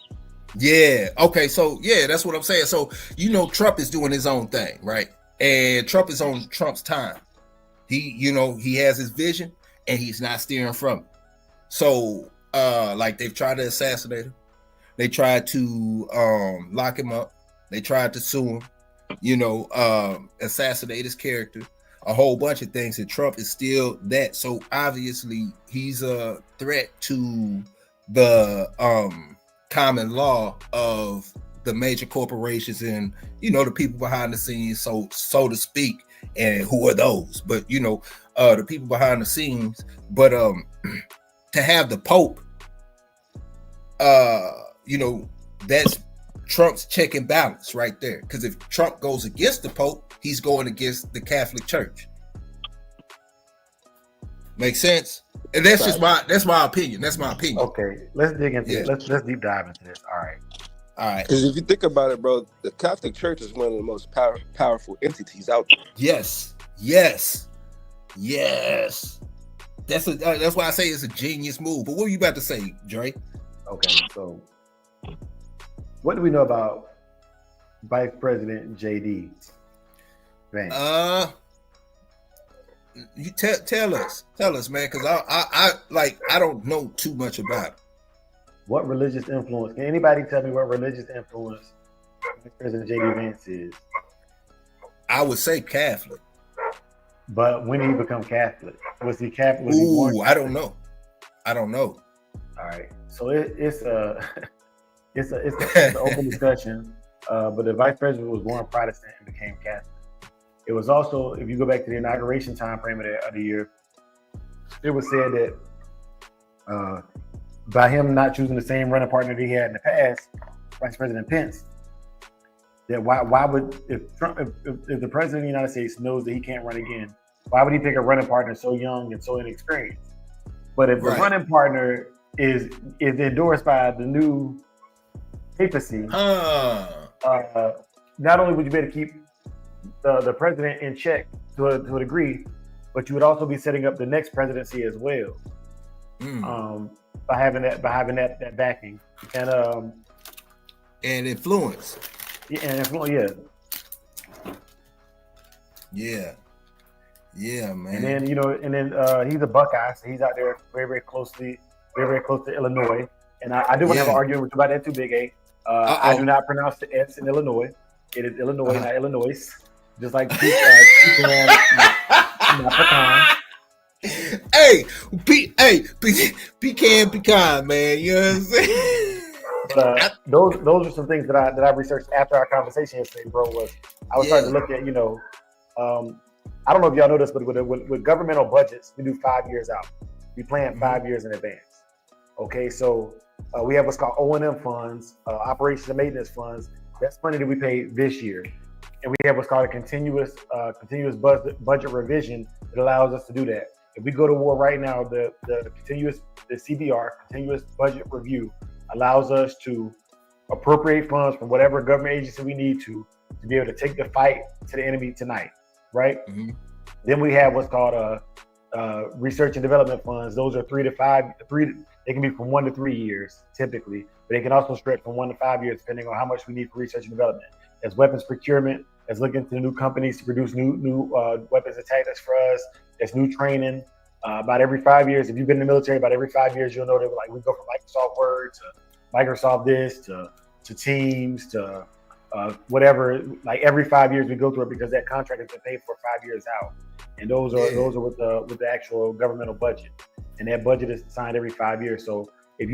Yeah. Okay. So yeah, that's what I'm saying. So you know, Trump is doing his own thing, right? And Trump is on Trump's time. He, you know, he has his vision, and he's not steering from it. So, like they've tried to assassinate him. They tried to lock him up. They tried to sue him. You know, assassinate his character. A whole bunch of things, and Trump is still that. So obviously, he's a threat to the common law of the major corporations and, you know, the people behind the scenes, so to speak. And who are those? But you know, the people behind the scenes. But to have the Pope, you know, that's Trump's check and balance right there. Because if Trump goes against the Pope, he's going against the Catholic Church. Make sense? And that's just my opinion. That's my opinion. Okay, let's dig into it. Let's deep dive into this. All right. Because if you think about it, bro, the Catholic Church is one of the most powerful entities out there. Yes. That's why I say it's a genius move. But what were you about to say, Dre? Okay, so what do we know about Vice President JD Vance? You tell us, man, because I don't know too much about it. What religious influence? Can anybody tell me what religious influence Vice President JD Vance is? I would say Catholic. But when did he become Catholic? Was he Catholic? I don't know. All right, so it's an open discussion. But the Vice President was born Protestant and became Catholic. It was also, if you go back to the inauguration time frame of the year, it was said that by him not choosing the same running partner that he had in the past, Vice President Pence, that why would, if the President of the United States knows that he can't run again, why would he pick a running partner so young and so inexperienced? But if the running partner is endorsed by the new papacy, not only would you be able to keep the president in check to a degree, but you would also be setting up the next presidency as well. By having that backing and influence. Yeah, and influence. Yeah. Yeah. Yeah, man. And then he's a Buckeye, so he's out there very, very close to Illinois. And I do want to have an argument with you about that too, Big A. I do not pronounce the S in Illinois. It is Illinois, not Illinois. Just like pecan, not pecan. Pecan, man. You know what I'm saying? But those are some things that I researched after our conversation yesterday, bro. I was starting to look at, I don't know if y'all know this, but with governmental budgets, we do 5 years out. We plan 5 years in advance. Okay, so we have what's called O&M funds, operations and maintenance funds. That's money that we pay this year. And we have what's called a continuous budget revision that allows us to do that. If we go to war right now, the CBR, continuous budget review, allows us to appropriate funds from whatever government agency we need to be able to take the fight to the enemy tonight, right? Mm-hmm. Then we have what's called research and development funds. Those are 3 to 5. They can be from 1 to 3 years typically, but they can also stretch from 1 to 5 years depending on how much we need for research and development. There's weapons procurement. There's looking to new companies to produce new weapons and tactics for us. There's new training. About every 5 years, if you've been in the military, about every 5 years, you'll know that we go from Microsoft Word to Microsoft this to Teams to whatever. Like every 5 years, we go through it because that contract has been paid for 5 years out, and those are with the actual governmental budget, and that budget is signed every 5 years. So if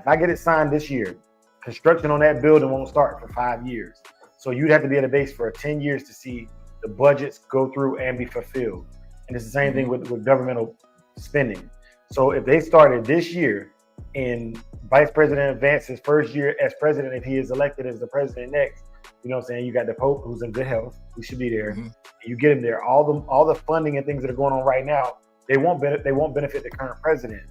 I get it signed this year, construction on that building won't start for 5 years. So you'd have to be at a base for 10 years to see the budgets go through and be fulfilled. And it's the same thing with governmental spending. So if they started this year in Vice President Vance's first year as president, if he is elected as the president next, you know what I'm saying? You got the Pope who's in good health, who should be there. Mm-hmm. You get him there. All the funding and things that are going on right now, they won't benefit the current president.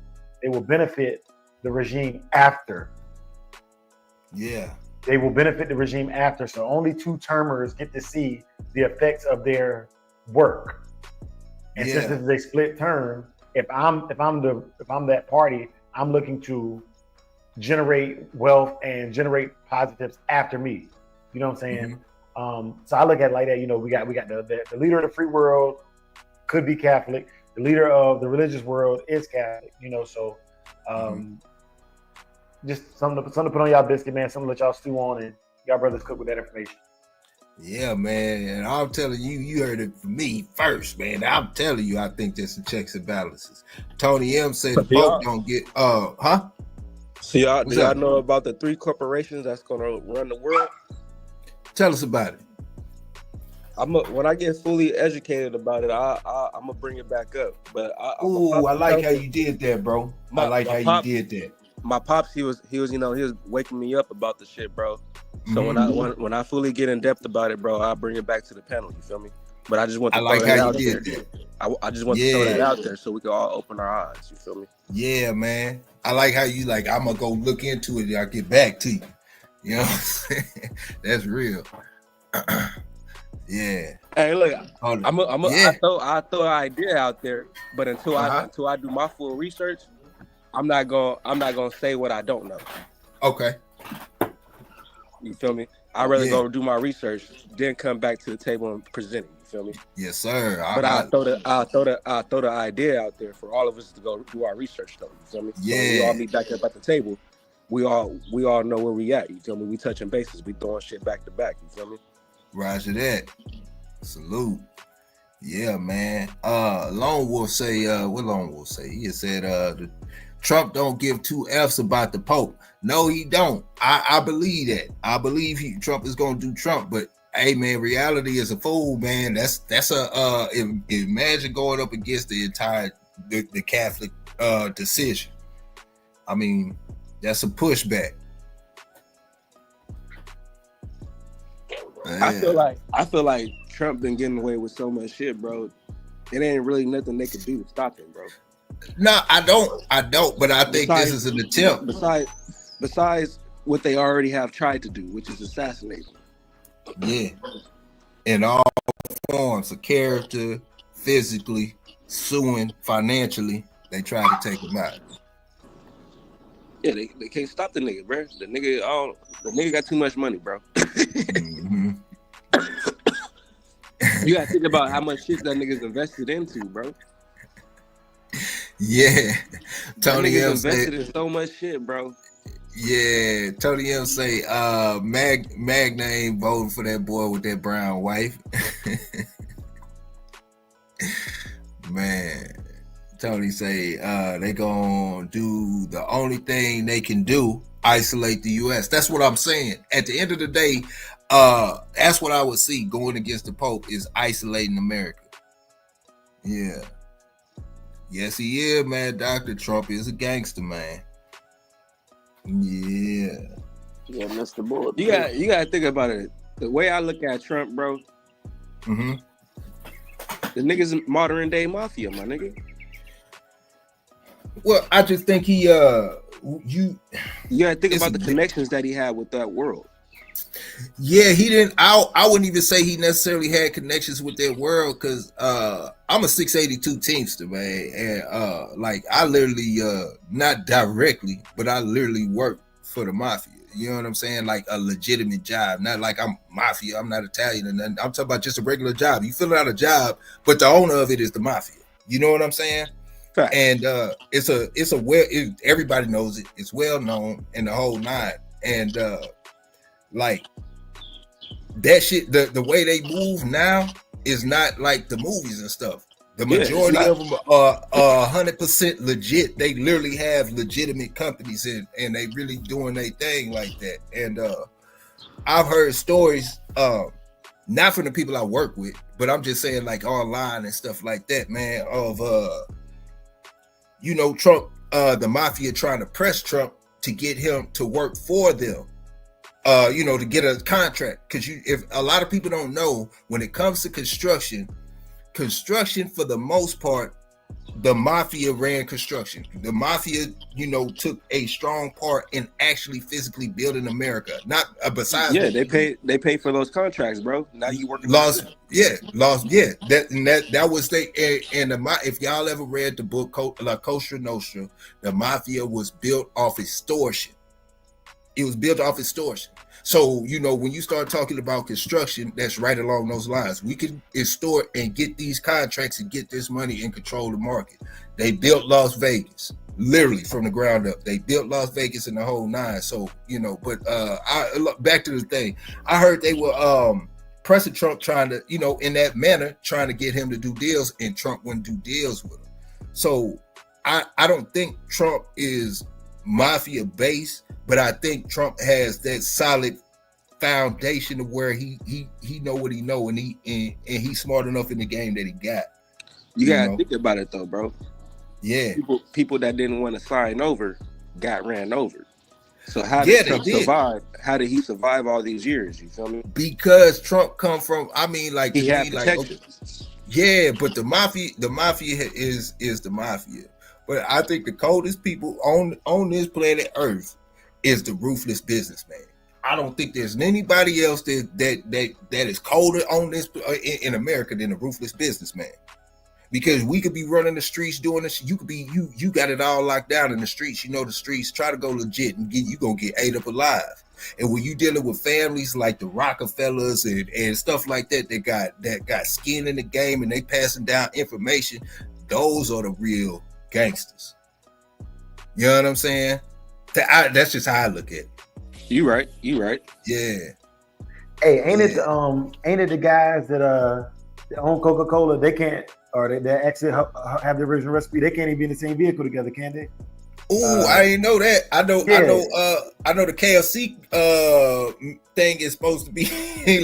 They will benefit the regime after. Yeah. They will benefit the regime after. So only 2-termers get to see the effects of their work. And since this is a split term, if I'm that party, I'm looking to generate wealth and generate positives after me. You know what I'm saying? Mm-hmm. So I look at it like that. We got the leader of the free world could be Catholic. The leader of the religious world is Catholic. So just something to put on y'all biscuit, man. Something to let y'all stew on, and y'all brothers cook with that information. Yeah, man. And I'm telling you, you heard it from me first, man. I'm telling you, I think there's some checks and balances. Tony M said the Pope don't get, So y'all know about the 3 corporations that's going to run the world? Tell us about it. When I get fully educated about it, I'm going to bring it back up. But I like how you did that, bro. I like how you did that. My pops, he was waking me up about the shit, bro. So when I fully get in depth about it, bro, I'll bring it back to the panel. You feel me? But I just want to throw that out there. I just want to throw that out there so we can all open our eyes. You feel me? Yeah, man. I like how you I'm gonna go look into it and I'll get back to you. You know what I'm saying? That's real. Yeah. Hey, look, I throw an idea out there, but until I do my full research, I'm not gonna say what I don't know. Okay. You feel me? I'd rather go do my research, then come back to the table and present it. You feel me? Yes, sir. But I'll throw the idea out there for all of us to go do our research, though. You feel me? Yeah. So we all meet back up at the table. We all know where we at. You feel me? We touching bases. We throwing shit back to back. You feel me? Roger that. Salute. Yeah, man. Lone Wolf say, what Lone Wolf say? He said, Trump don't give 2 F's about the Pope. No, he don't. I believe that. I believe Trump is gonna do Trump, but hey, man, reality is a fool, man. That's imagine going up against the entire the Catholic decision. I mean, that's a pushback. I feel like Trump been getting away with so much shit, bro. It ain't really nothing they could do to stop him, bro. No, I don't. But I think this is an attempt. Besides what they already have tried to do, which is assassinate him. Yeah, in all forms of character, physically, suing, financially, they try to take him out. Yeah, they can't stop the nigga, bro. The nigga got too much money, bro. Mm-hmm. You gotta think about how much shit that niggas invested into, bro. Yeah, Tony M invested in so much shit, bro. Yeah, Tony M say, Magna ain't voting for that boy with that brown wife. Man, Tony say they gonna do the only thing they can do, isolate the U.S. That's what I'm saying. At the end of the day, that's what I would see going against the Pope is isolating America. Yeah. Yes, he is, man. Dr. Trump is a gangster, man. Yeah. Yeah, Mr. Bullet. You gotta think about it. The way I look at Trump, bro. Mm-hmm. The nigga's modern day mafia, my nigga. Well, I just think he you gotta think about the connections that he had with that world. Yeah, he didn't. I wouldn't even say he necessarily had connections with that world because I'm a 682 Teamster, man, and like I literally not directly, but I literally work for the mafia. You know what I'm saying? Like a legitimate job, not like I'm mafia. I'm not Italian, and I'm talking about just a regular job. You fill out a job, but the owner of it is the mafia. You know what I'm saying? Fact. And everybody knows it. It's well known in the whole nine, and like that shit, the way they move now is not like the movies and stuff. The majority of them are 100% legit. They literally have legitimate companies and they really doing their thing like that. And I've heard stories, not from the people I work with, but I'm just saying like online and stuff like that, man, of Trump, the mafia trying to press Trump to get him to work for them. To get a contract, because if a lot of people don't know, when it comes to construction for the most part, the mafia ran construction. The mafia, took a strong part in actually physically building America. Not besides. Yeah, they pay for those contracts, bro. Now you working. Lost. Yeah. That was if y'all ever read the book La Cosa Nostra, the mafia was built off extortion. It was built off extortion. So, when you start talking about construction, that's right along those lines. We can extort and get these contracts and get this money and control the market. They built Las Vegas, literally from the ground up. They built Las Vegas in the whole nine. So, but back to the thing. I heard they were pressing Trump trying to, in that manner, trying to get him to do deals, and Trump wouldn't do deals with him. So I don't think Trump is mafia based, but I think Trump has that solid foundation of where he know what he know, and he's smart enough in the game that he got. You gotta think about it though, bro. Yeah, people that didn't want to sign over got ran over. So how did Trump survive? How did he survive all these years? You feel me? Because Trump come from, he had protection. Yeah, but the mafia is the mafia. But I think the coldest people on this planet Earth is the ruthless businessman. I don't think there's anybody else that is colder on this in America than the ruthless businessman. Because we could be running the streets doing this. You could be you got it all locked down in the streets. The streets. Try to go legit and you gonna get ate up alive. And when you dealing with families like the Rockefellers and stuff like that, that got skin in the game and they passing down information, those are the real gangsters. You know what I'm saying? That's just how I look at it. You right. Yeah. Hey, ain't it the guys that own Coca-Cola? They can't, or they actually have the original recipe. They can't even be in the same vehicle together, can they? Oh, I didn't know that. I know the KFC thing is supposed to be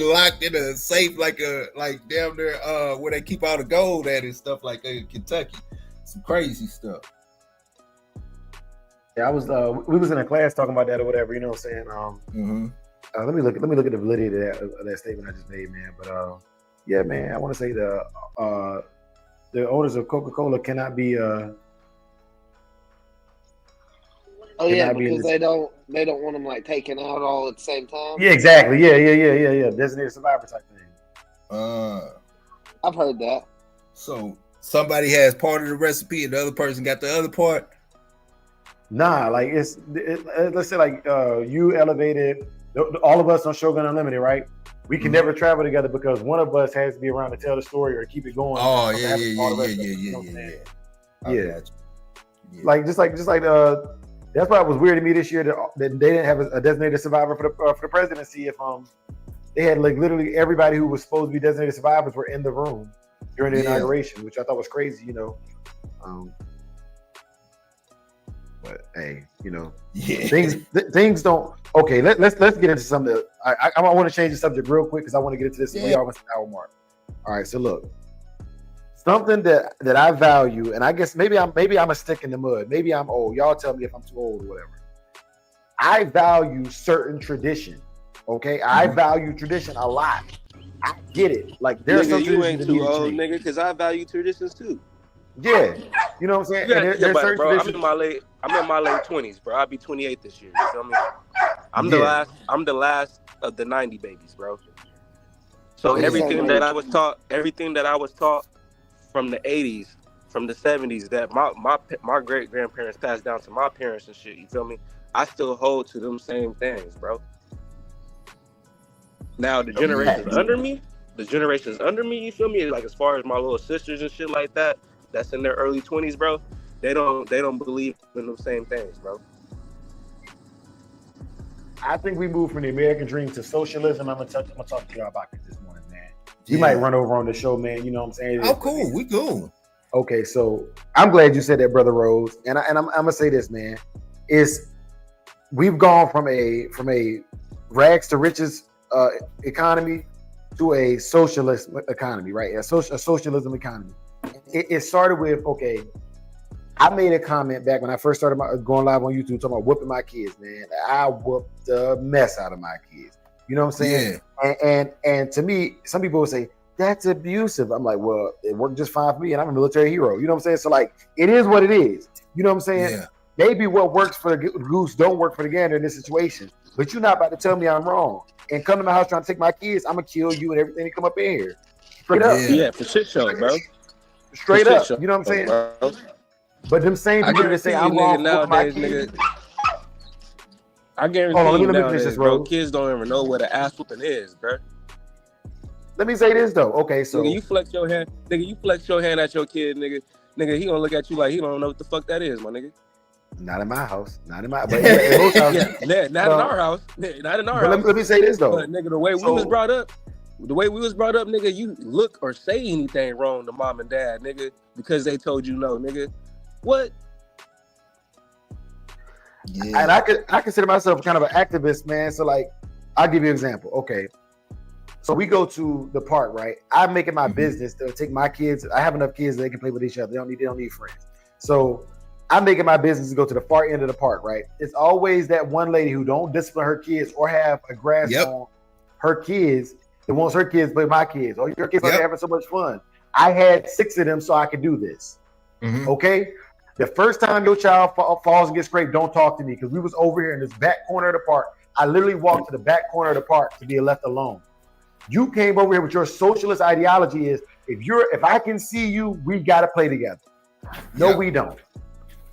locked in a safe, like down there where they keep all the gold at and stuff like that in Kentucky. Some crazy stuff. Yeah, I was we was in a class talking about that or whatever, you know what I'm saying? Let me look at the validity of that statement I just made, man. But yeah, man, I want to say the owners of Coca-Cola cannot be because they don't want them like taken out all at the same time. Yeah, exactly. Yeah. Designated survivor type thing. I've heard that. So somebody has part of the recipe and the other person got the other part. Nah, like let's say like you elevated all of us on Shogun Unlimited, right? we can never travel together because one of us has to be around to tell the story or keep it going. Oh yeah. Like just like that's why it was weird to me this year that they didn't have a designated survivor for the presidency. If they had like literally everybody who was supposed to be designated survivors were in the room during the inauguration, which I thought was crazy, But hey, things don't. Okay, let's get into something. I want to change the subject real quick because I want to get into this. We almost an hour mark. All right, so look, something that I value, and I guess maybe I'm a stick in the mud. Maybe I'm old. Y'all tell me if I'm too old or whatever. I value certain tradition. Okay, I value tradition a lot. I get it. Like there's some you ain't too old, nigga, because I value traditions too. Yeah, you know what I'm saying. Bro, I'm in my late 20s, bro. I'll be 28 this year. You feel me? I'm the last of the 90 babies, bro. So everything that I was taught from the 80s, from the 70s, that my great grandparents passed down to my parents and shit. You feel me? I still hold to them same things, bro. Now the generations under me, you feel me? Like as far as my little sisters and shit like that, that's in their early 20s, bro. They don't believe in the same things, bro. I think we moved from the American dream to socialism. I'm gonna talk to y'all about it this morning, man. You might run over on the show, man. You know what I'm saying? Oh, cool. We cool. Okay, so I'm glad you said that, Brother Rose. And I'm gonna say this, man. We've gone from a rags to riches economy to a socialist economy, right? A socialism economy. It started with, okay, I made a comment back when I first started going live on YouTube talking about whooping my kids, man. I whooped the mess out of my kids. You know what I'm saying? Yeah. And to me, some people would say, that's abusive. I'm like, well, it worked just fine for me, and I'm a military hero. You know what I'm saying? So, like, it is what it is. You know what I'm saying? Yeah. Maybe what works for the goose don't work for the gander in this situation. But you're not about to tell me I'm wrong. And come to my house trying to take my kids, I'm going to kill you and everything that come up in here. Straight up. Yeah, for shit show, bro. Straight up. You know what I'm saying? Bro. But them same people that say I'm wrong for my kids. I guarantee you nowadays, bro, kids don't even know what an ass whooping is, bro. Let me say this though. Okay, so nigga, you flex your hand at your kid, nigga, he gonna look at you like he don't know what the fuck that is, my nigga. Not in my house. Not in my. But in most houses. Not in our house. Not in our house. Let me say this though. But nigga, the way we was brought up, nigga, you look or say anything wrong to mom and dad, nigga, because they told you no, nigga. What? Yeah. And I consider myself kind of an activist, man. So like, I'll give you an example. Okay. So we go to the park, right? I make it my business to take my kids. I have enough kids that they can play with each other. They don't need friends. So I make it my business to go to the far end of the park, right? It's always that one lady who don't discipline her kids or have a grasp on her kids that wants her kids to play with my kids. Oh, your kids are having so much fun. I had 6 of them so I could do this. Okay? The first time your child falls and gets scraped, don't talk to me because we was over here in this back corner of the park. I literally walked to the back corner of the park to be left alone. You came over here with your socialist ideology is if I can see you, we gotta play together. No, we don't.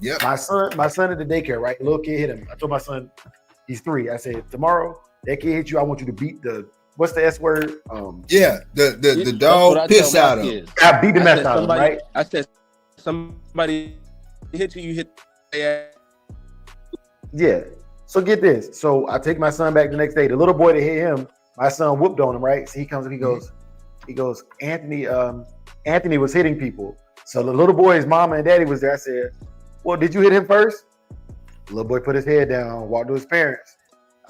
Yeah. My son at the daycare, right? The little kid hit him. I told my son, he's 3. I said, tomorrow that kid hit you. I want you to beat what's the S word? The dog piss out of him. I beat the mess out of him, right? I said somebody hit you hit the ass. Yeah. So get this. So I take my son back the next day. The little boy that hit him, my son whooped on him, right? So he comes and he goes, Anthony was hitting people. So the little boy's mama and daddy was there. I said, well, did you hit him first? The little boy put his head down, walked to his parents.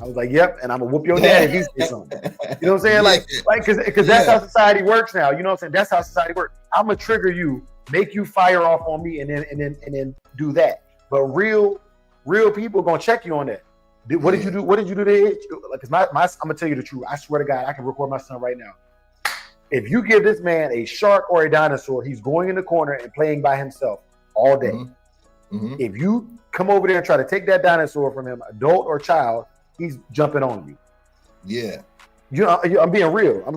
I was like, yep, and I'm gonna whoop your dad if he says something. You know what I'm saying? Like, because that's how society works now. You know what I'm saying? That's how society works. I'm gonna trigger you, make you fire off on me, and then do that. But real people are gonna check you on that. What did you do? What did you do to hit you? Like, I'm gonna tell you the truth. I swear to God, I can record my son right now. If you give this man a shark or a dinosaur, he's going in the corner and playing by himself all day. If you come over there and try to take that dinosaur from him, adult or child, he's jumping on you. Yeah. You know, I'm being real. I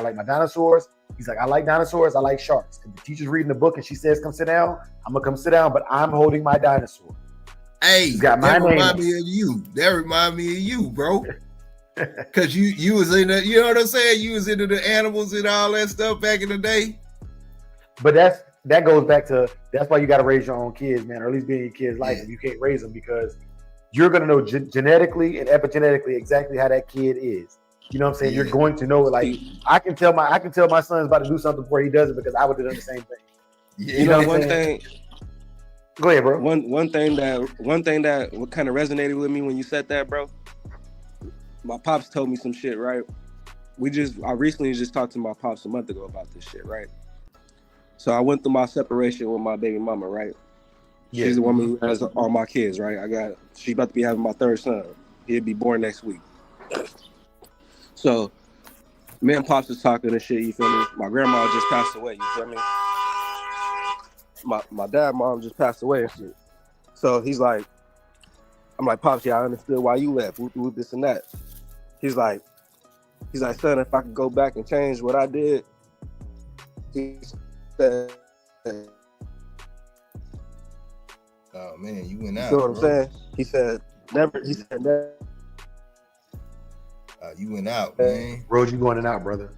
like my dinosaurs. He's like, I like dinosaurs. I like sharks. If the teacher's reading the book and she says, come sit down, I'm gonna come sit down, but I'm holding my dinosaur. Hey, that remind me of you. That remind me of you, bro. Cause you was in the, you know what I'm saying? You was into the animals and all that stuff back in the day. But that goes back to, that's why you got to raise your own kids, man, or at least be in your kids' life if you can't raise them, because you're gonna know genetically and epigenetically exactly how that kid is. You know what I'm saying? You're going to know it. Like I can tell my son's about to do something before he does it because I would have done the same thing. You know one thing. Go ahead, bro. One thing that kind of resonated with me when you said that, bro. My pops told me some shit, right? I recently just talked to my pops a month ago about this shit, right? So I went through my separation with my baby mama, right? Yeah. She's the woman who has all my kids, right? She's about to be having my third son. He'll be born next week. So me and pops was talking and shit, you feel me? My grandma just passed away, you feel me? My dad, mom just passed away and shit. So he's like, I'm like, Pops, yeah, I understood why you left, whoop, this and that. He's like, son, if I could go back and change what I did, he said, oh man, you went out. You know what I'm saying? He said, never. You went out, man. Rose, you going in and out, brother.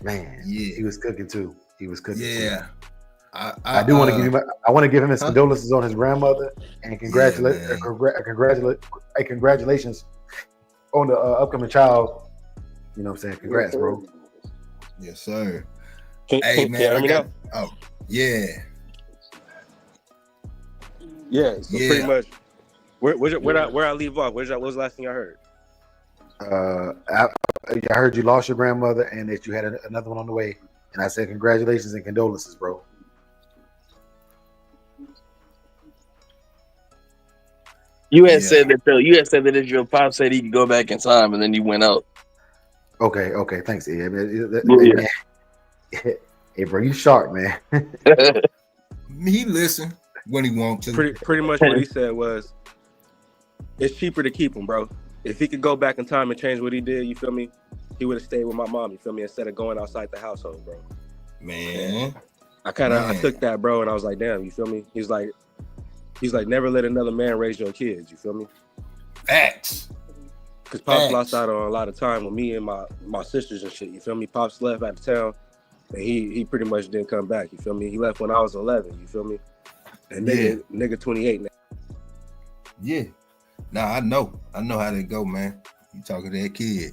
Man, yeah, he was cooking too. Yeah. I do want to give him. I want to give him his condolences on his grandmother and congratulations on the upcoming child. You know what I'm saying? Congrats, bro. Yes, sir. Hey man, oh yeah. Yeah. So pretty much, where I leave off? What was the last thing I heard? I heard you lost your grandmother and that you had another one on the way, and I said congratulations and condolences, bro. You had said that though. You had said that if your pop said he could go back in time, and then you went out. Okay, thanks, Ed. Hey, bro, you sharp, man. He listen when he wants to. Pretty much what he said was, it's cheaper to keep him, bro. If he could go back in time and change what he did, you feel me? He would have stayed with my mom, you feel me, instead of going outside the household, bro. Man. I took that, bro, and I was like, damn, you feel me? He's like, never let another man raise your kids, you feel me? Facts. Because Pops lost out on a lot of time with me and my sisters and shit, you feel me? Pops left out of town, and he pretty much didn't come back, you feel me? He left when I was 11, you feel me? And nigga 28 now. Yeah. Nah, I know how they go, man. You talking to that kid.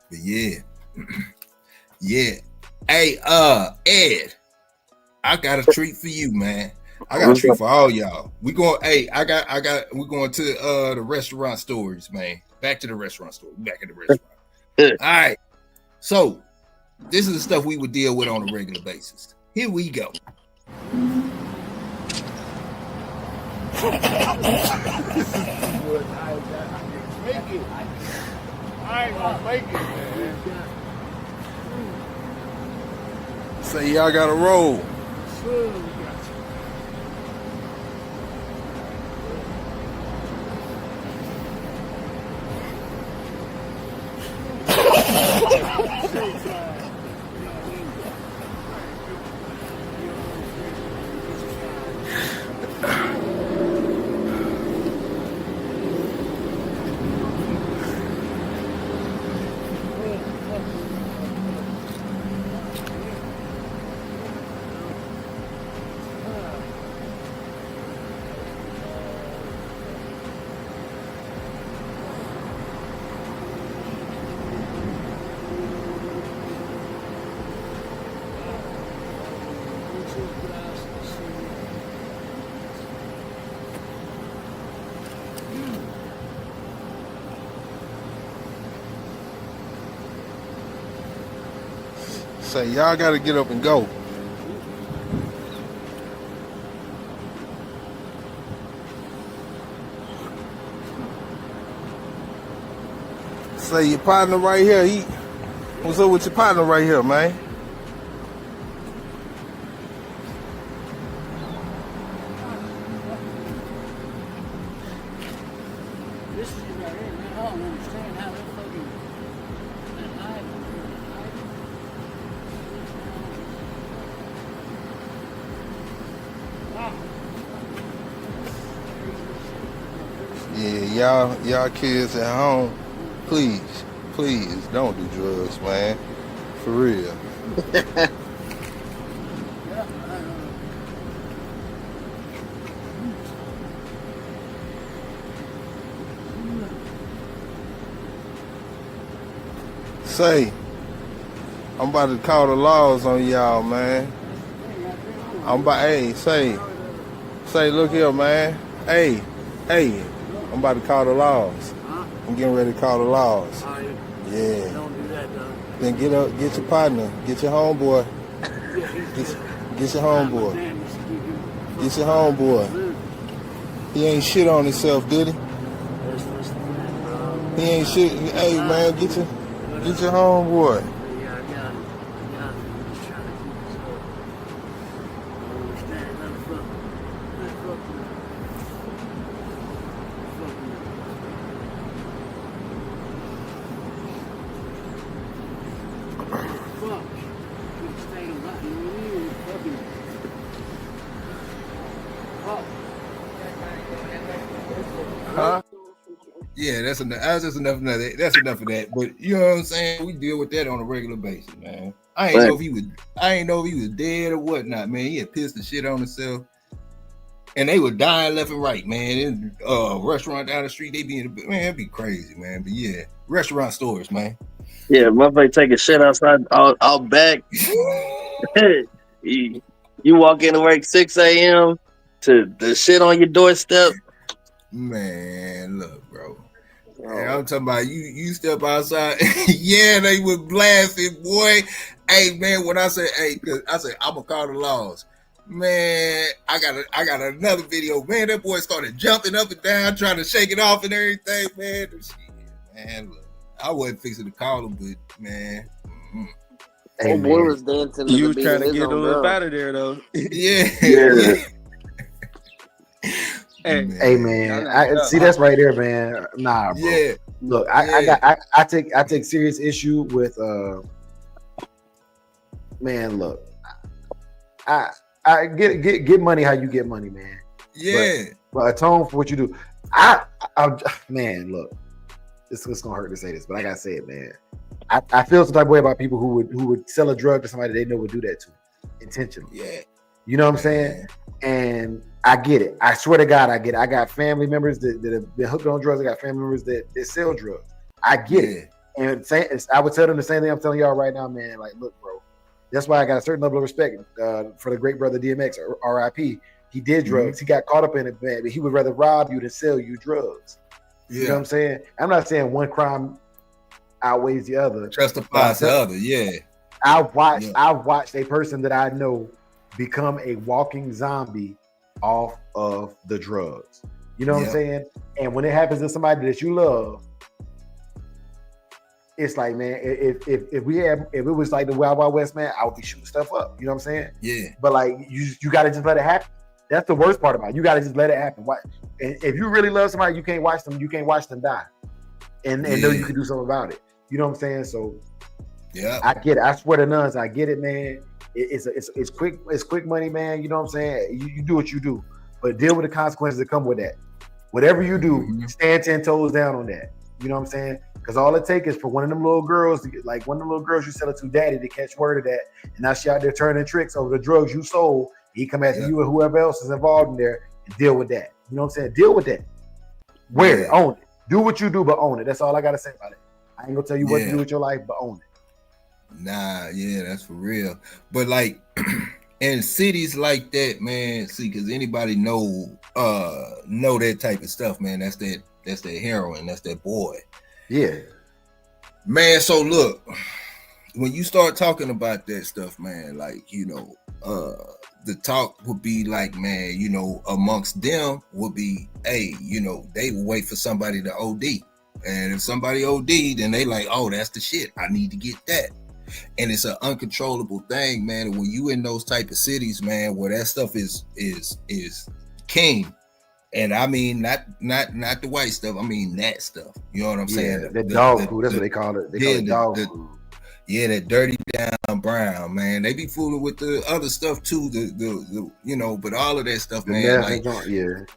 But yeah. Yeah. Hey, Ed, I got a treat for you, man. I got a treat for all y'all. We're going to the restaurant stories, man. Back to the restaurant story. Back in the restaurant. All right. So this is the stuff we would deal with on a regular basis. Here we go. I ain't gonna make it, man. Say y'all gotta roll. Say y'all gotta get up and go. Say your partner right here, what's up with your partner right here, man? y'all kids at home, please don't do drugs, man. For real. Say, I'm about to call the laws on y'all, man. Say, look here, man. Hey, I'm about to call the laws. I'm getting ready to call the laws. Yeah. Don't do that, though. Then get your partner, get your homeboy. Get your homeboy. Get your homeboy. He ain't shit on himself, did he? He ain't shit. Hey, man, get your homeboy. Huh? Yeah, that's enough. That's enough of that. That's enough of that. But you know what I'm saying? We deal with that on a regular basis, man. I ain't know if he was dead or whatnot, man. He had pissed the shit on himself. And they were dying left and right, man. In restaurant down the street, they be in the, man, it'd be crazy, man. But yeah, restaurant stores, man. Yeah, motherfucker take a shit outside out back. you walk into work 6 a.m. to the shit on your doorstep. Man, look, bro. Man, I'm talking about you step outside. Yeah, they was blasting, boy. Hey, man, when I say, cause I say I'm gonna call the laws. Man, I got another video. Man, that boy started jumping up and down, trying to shake it off and everything, man. Man, look, I wasn't fixing to call him, but man. Hey, boy was dancing. You was trying to get him up out of there, though. Yeah. Hey man, I see that's right there, man. Nah, bro. Yeah. Look, I take serious issue with man, look. I get money how you get money, man. Yeah. But atone for what you do. Man, look. It's gonna hurt to say this, but I gotta say it, man. I feel some type of way about people who would sell a drug to somebody they know would do that to intentionally. Yeah. You know what I'm saying? And I get it. I swear to God, I get it. I got family members that have been hooked on drugs. I got family members that sell drugs. I get it. And I would tell them the same thing I'm telling y'all right now, man. Like, look, bro. That's why I got a certain level of respect for the great brother DMX, or RIP. He did drugs. He got caught up in it, man. But he would rather rob you than sell you drugs. You know what I'm saying? I'm not saying one crime outweighs the other. Justifies the other, yeah. I've watched a person that I know become a walking zombie off of the drugs. You know what I'm saying? And when it happens to somebody that you love, it's like, man, if it was like the Wild Wild West, man, I would be shooting stuff up. You know what I'm saying? Yeah. But like you gotta just let it happen. That's the worst part about it. You gotta just let it happen. And if you really love somebody, you can't watch them die. And know you can do something about it. You know what I'm saying? So yeah, I get it. I swear to nuns, I get it, man. It's quick money, man. You know what I'm saying? You do what you do, but deal with the consequences that come with that. Whatever you do, stand 10 toes down on that. You know what I'm saying? Because all it takes is for one of them little girls to get, like one of them little girls you sell it to daddy to catch word of that, and now she out there turning tricks over the drugs you sold. He come after you and whoever else is involved in there and deal with that. You know what I'm saying? Deal with that. Wear it, own it. Do what you do, but own it. That's all I gotta say about it. I ain't gonna tell you what to do with your life, but own it. Nah, yeah, that's for real. But like in cities like that, man, see, because anybody know that type of stuff, man. That's that heroin, that's that boy. Yeah. Man, so look, when you start talking about that stuff, man, like, you know, the talk would be like, man, you know, amongst them would be, hey, you know, they would wait for somebody to OD. And if somebody OD, then they like, oh, that's the shit. I need to get that. And it's an uncontrollable thing, man. And when you in those type of cities, man, where that stuff is king. And I mean, not the white stuff. I mean that stuff. You know what I'm saying? The dog food. That's what they call it. They call it dog food. Yeah, that dirty down brown, man. They be fooling with the other stuff too. The you know, but all of that stuff, man. Like,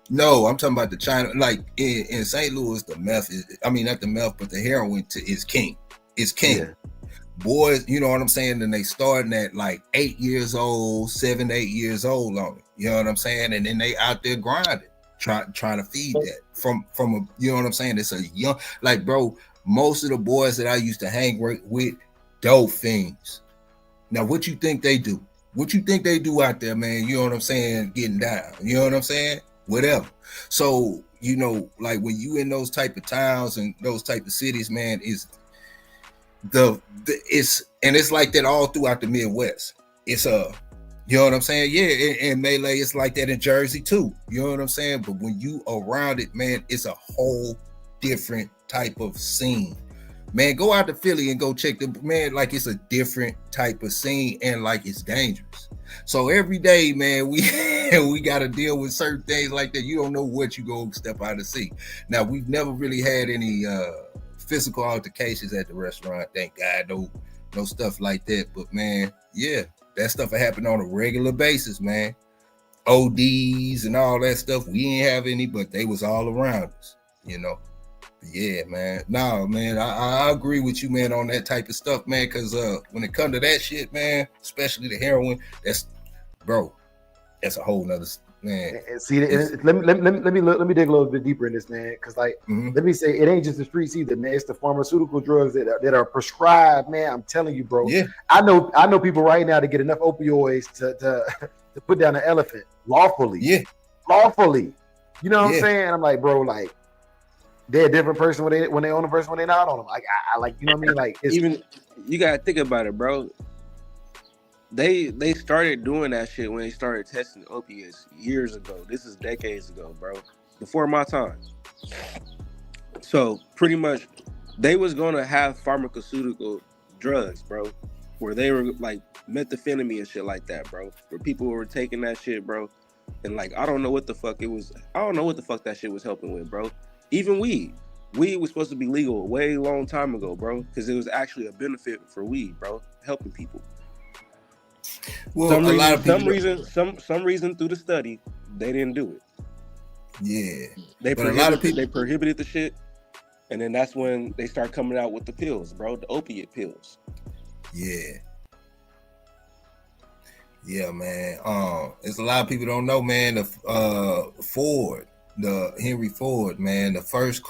no, I'm talking about the China. Like in St. Louis, the meth is. I mean, not the meth, but the heroin is king. It's king. Yeah. Boys, you know what I'm saying? And they starting at like 8 years old, 7, 8 years old on it. You know what I'm saying? And then they out there grinding, trying to feed that from a. You know what I'm saying? It's a young, like, bro. Most of the boys that I used to hang with. Dope fiends. Now, what you think they do? What you think they do out there, man? You know what I'm saying? Getting down. You know what I'm saying? Whatever. So, you know, like when you in those type of towns and those type of cities, man, is it's like that all throughout the Midwest. It's you know what I'm saying? Yeah, in Melee, it's like that in Jersey too. You know what I'm saying? But when you around it, man, it's a whole different type of scene. Man, go out to Philly and go check the man, like it's a different type of scene and like it's dangerous. So every day, man, we got to deal with certain things like that. You don't know what you go step out to see. Now, we've never really had any physical altercations at the restaurant. Thank God, no stuff like that. But man, yeah, that stuff happen on a regular basis, man. ODs and all that stuff. We ain't have any, but they was all around us, you know. Yeah, man. No, man, I agree with you, man, on that type of stuff, man, because when it comes to that shit, man, especially the heroin, that's a whole nother, man. See, let me dig a little bit deeper in this, man, because like, let me say, it ain't just the streets either, man. It's the pharmaceutical drugs that are prescribed, man. I'm telling you, bro. Yeah. I know people right now to get enough opioids to put down an elephant lawfully. Yeah. Lawfully. You know what I'm saying? I'm like, bro, like, they're a different person when they own a person when they're not on them. Like I like, you know what I mean? Like, it's, even you gotta think about it, bro. They started doing that shit when they started testing opiates years ago. This is decades ago, bro. Before my time. So pretty much, they was gonna have pharmaceutical drugs, bro, where they were like methamphetamine and shit like that, bro. Where people were taking that shit, bro, and like I don't know what the fuck it was. I don't know what the fuck that shit was helping with, bro. Even weed was supposed to be legal a way long time ago, bro, because it was actually a benefit for weed, bro, helping people. Well, some reason through the study, they didn't do it. Yeah, they prohibited the shit, and then that's when they start coming out with the pills, bro, the opiate pills. Yeah, man. It's a lot of people don't know, man. The Ford. The Henry Ford, man, the first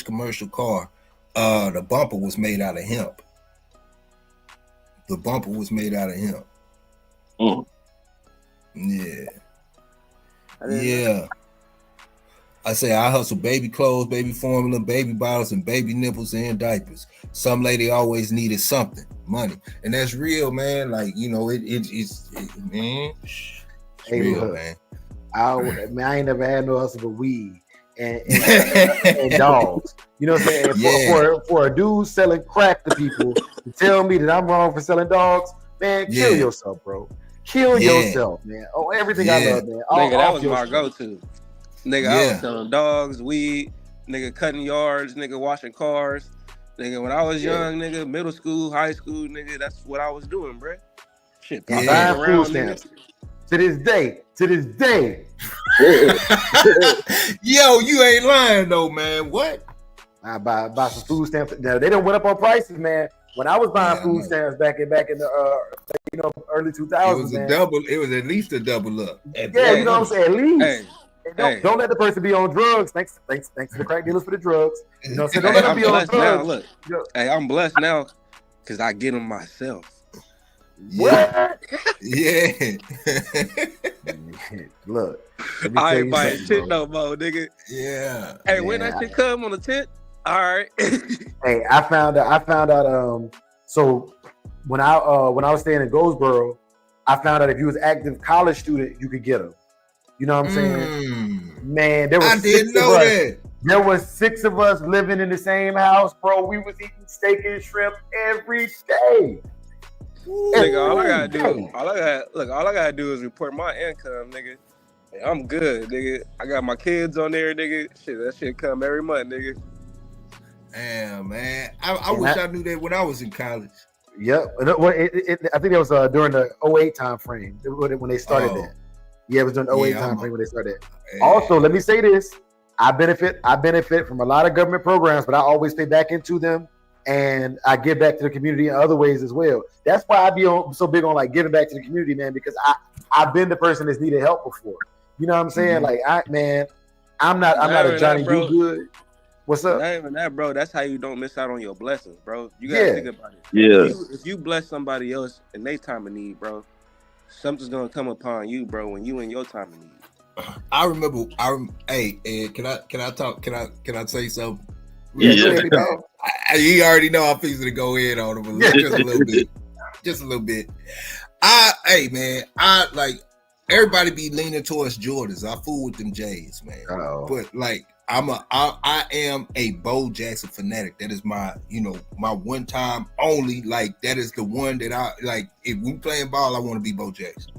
commercial car, the bumper was made out of hemp. Yeah. Yeah. I say I hustle baby clothes, baby formula, baby bottles, and baby nipples and diapers. Some lady always needed something, money. And that's real, man. Like, you know, it's man. Hey, real, man. I ain't never had no hustle but weed and dogs. You know what I'm saying? For a dude selling crack to people to tell me that I'm wrong for selling dogs, man, kill yourself, bro. Kill yourself, man. Oh, everything I love, man. Nigga, that was my go-to. Nigga, I was selling dogs, weed, nigga, cutting yards, nigga, washing cars. Nigga, when I was young, nigga, middle school, high school, nigga, that's what I was doing, bro. Shit, buying food stamps. To this day. Yo, you ain't lying though, man. What? I buy some food stamps. Now, they done went up on prices, man. When I was buying food stamps back in the early 2000s, it was at least a double up. You know what I'm saying? At least. Don't let the person be on drugs. Thanks to the crack dealers for the drugs. You know what I'm saying? Don't let them be on drugs. Now, look. Hey, I'm blessed now because I get them myself. What? Yeah. Look, I ain't buying shit no more, nigga. Yeah. Hey, when that shit come on the tent, all right. Hey, I found out. So when I was staying in Goldsboro, I found out if you was active college student, you could get them. You know what I'm saying? Man, there was I didn't know that. There was 6 of us living in the same house, bro. We was eating steak and shrimp every day. Nigga, all I gotta do is report my income, nigga. Hey, I'm good, nigga. I got my kids on there, nigga. Shit, that shit come every month, nigga. Damn, man. I wish I knew that when I was in college. Yep. I think it was during the 08 time frame when they started that. Yeah, it was during the 08 time frame when they started. Also, let me say this. I benefit from a lot of government programs, but I always pay back into them, and I give back to the community in other ways as well. That's why I be so big on like giving back to the community, man, because I've been the person that's needed help before. You know what I'm saying? Like I'm not a Johnny Do Good. What's up? Not even that, bro. That's how you don't miss out on your blessings, bro. You gotta think about it. Yeah. If you bless somebody else in their time of need, bro, something's gonna come upon you, bro, when you in your time of need. I remember. Hey, Ed, can I talk? Can I say something? Yeah. You already know I'm fixing to go in on him just a little bit. Just a little bit. Hey man, I like everybody be leaning towards Jordans. I fool with them J's, man. But like I am a Bo Jackson fanatic. That is my one time only. Like that is the one that I like. If we playing ball, I want to be Bo Jackson.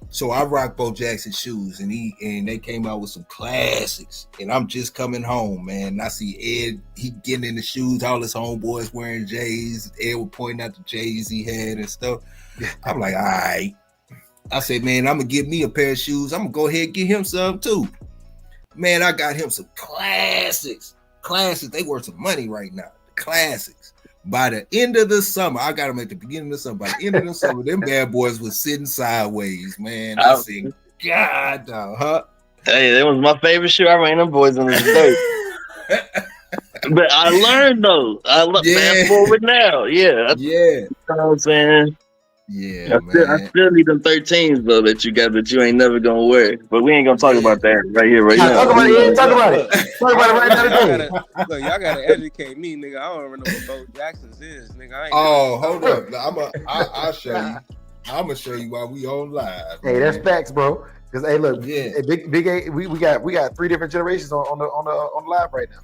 So I rock Bo Jackson shoes, and they came out with some classics. And I'm just coming home, man. And I see Ed, he getting in the shoes. All his homeboys wearing J's. Ed was pointing out the J's he had and stuff. I'm like, all right. I said, man, I'm gonna give me a pair of shoes. I'm gonna go ahead and get him some too. Man, I got him some classics. Classics. They worth some money right now. The classics. By the end of the summer, I got them at the beginning of the summer. By the end of the summer, them bad boys was sitting sideways, man. I said, God, huh? Hey, that was my favorite shoe. I ran them boys in the day. But I learned though. Fast forward now. Yeah. You know what I'm saying? Yeah, I still need them 13s though that you got that you ain't never gonna wear. But we ain't gonna talk about that right here, right now. Talk about it. Talk about it right now. Look, y'all gotta educate me, nigga. I don't even know what Bo Jackson's is, nigga. I ain't hold up. I'll show you. I'm gonna show you while we on live. Hey, that's facts, bro. Because hey, look, Big A, we got 3 different generations on the live right now.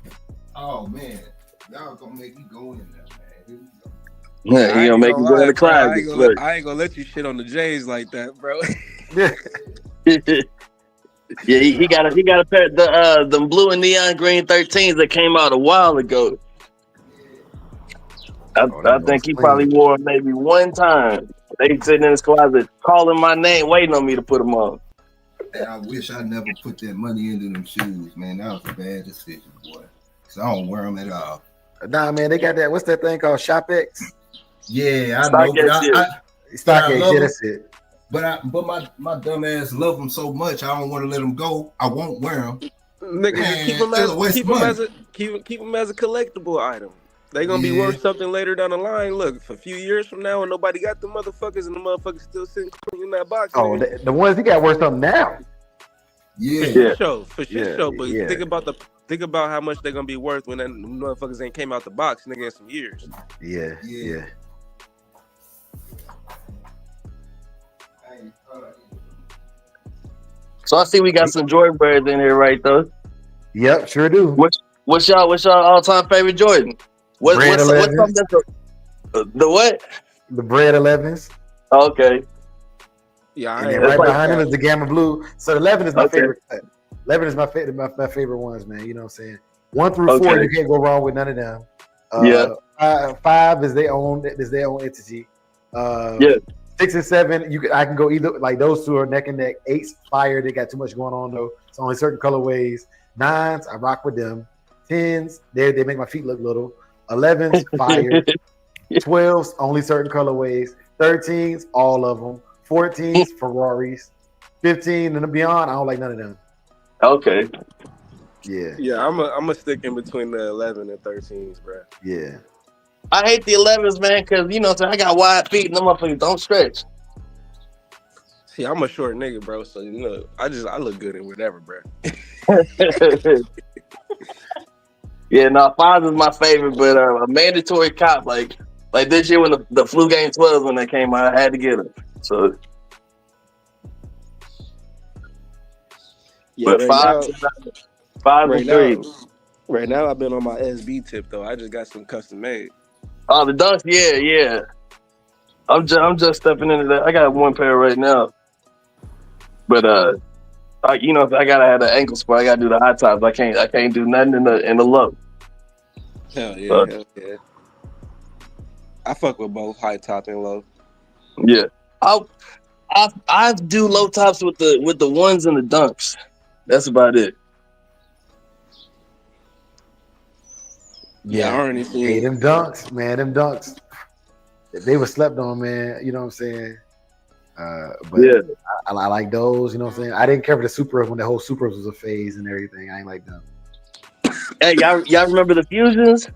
Oh man, y'all gonna make me go in there, man. Here we go. Yeah, you gonna make me go in the cloud. I ain't gonna let you shit on the J's like that, bro. Yeah, he got a pair of the blue and neon green 13s that came out a while ago. I think he probably wore them maybe one time. They sitting in his closet calling my name, waiting on me to put them on. I wish I never put that money into them shoes, man. That was a bad decision, boy. Cause I don't wear them at all. Nah, man, they got that. What's that thing called? ShopX. Yeah, I know. StockX, that's it. But my dumb ass love them so much, I don't want to let them go. I won't wear them. Nigga, keep them as a collectible item. They gonna be worth something later down the line. Look, for a few years from now, and nobody got the motherfuckers, and the motherfuckers still sitting in that box. Oh, the ones he got worth something now. For sure. But think about how much they're gonna be worth when that motherfuckers ain't came out the box, nigga, in some years. Yeah. So I see we got some Jordan birds in here, right? Though. Yep, sure do. What's y'all all-time favorite Jordan? What's something that's the what? The Bread 11s. Okay. Yeah, and then right behind him is the Gamma Blue. So 11 is my favorite. 11 is my favorite ones, man. You know what I'm saying? 1 through 4, you can't go wrong with none of them. 5 is their own entity. 6 and 7, I can go either, like those 2 are neck and neck. 8's fire. They got too much going on though. It's only certain colorways. 9s, I rock with them. 10s, they make my feet look little. 11s, fire. 12s, only certain colorways. 13s, all of them. 14s, Ferraris. 15 and beyond, I don't like none of them. Okay. Yeah, I'm a stick in between the 11 and 13s, bro. Yeah. I hate the 11s, man, because you know what I'm saying, I got wide feet and them motherfuckers don't stretch. See, I'm a short nigga, bro, so you know, I look good in whatever, bro. Yeah, 5 is my favorite, but a mandatory cop, like this year when the flu game 12 when they came out, I had to get them. So, yeah, but 5 and 3. Right now, I've been on my SB tip though. I just got some custom made. Oh, the Dunks, yeah. I'm just stepping into that. I got 1 pair right now, but I gotta have the ankle support. I gotta do the high tops. I can't do nothing in the low. Hell yeah. I fuck with both high top and low. Yeah, I do low tops with the ones and the dunks. That's about it. Yeah, I already seen. Hey, them dunks, man. Them dunks, they were slept on, man. You know what I'm saying? But yeah, I like those. You know what I'm saying? I didn't care for the Supras when the whole Supras was a phase and everything. I ain't like them. Hey, y'all remember the Fusions?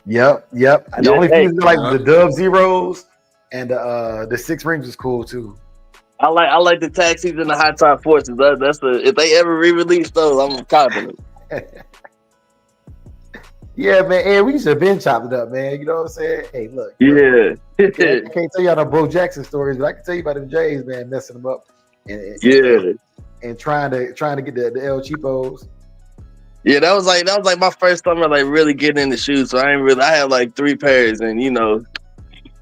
Yep. The only Fusions I like was the Dub Zeros and the 6 rings was cool too. I like the Taxis and the High Top Forces. That's if they ever re-release those, I'm confident. Yeah, man. Hey, we should have been chopped it up, man. You know what I'm saying? Hey, look. Yeah. I can't tell y'all no Bo Jackson stories, but I can tell you about them Jays, man, messing them up. And trying to get the El Cheapos. Yeah, that was like my first summer, like really getting into shoes. So I had like 3 pairs, and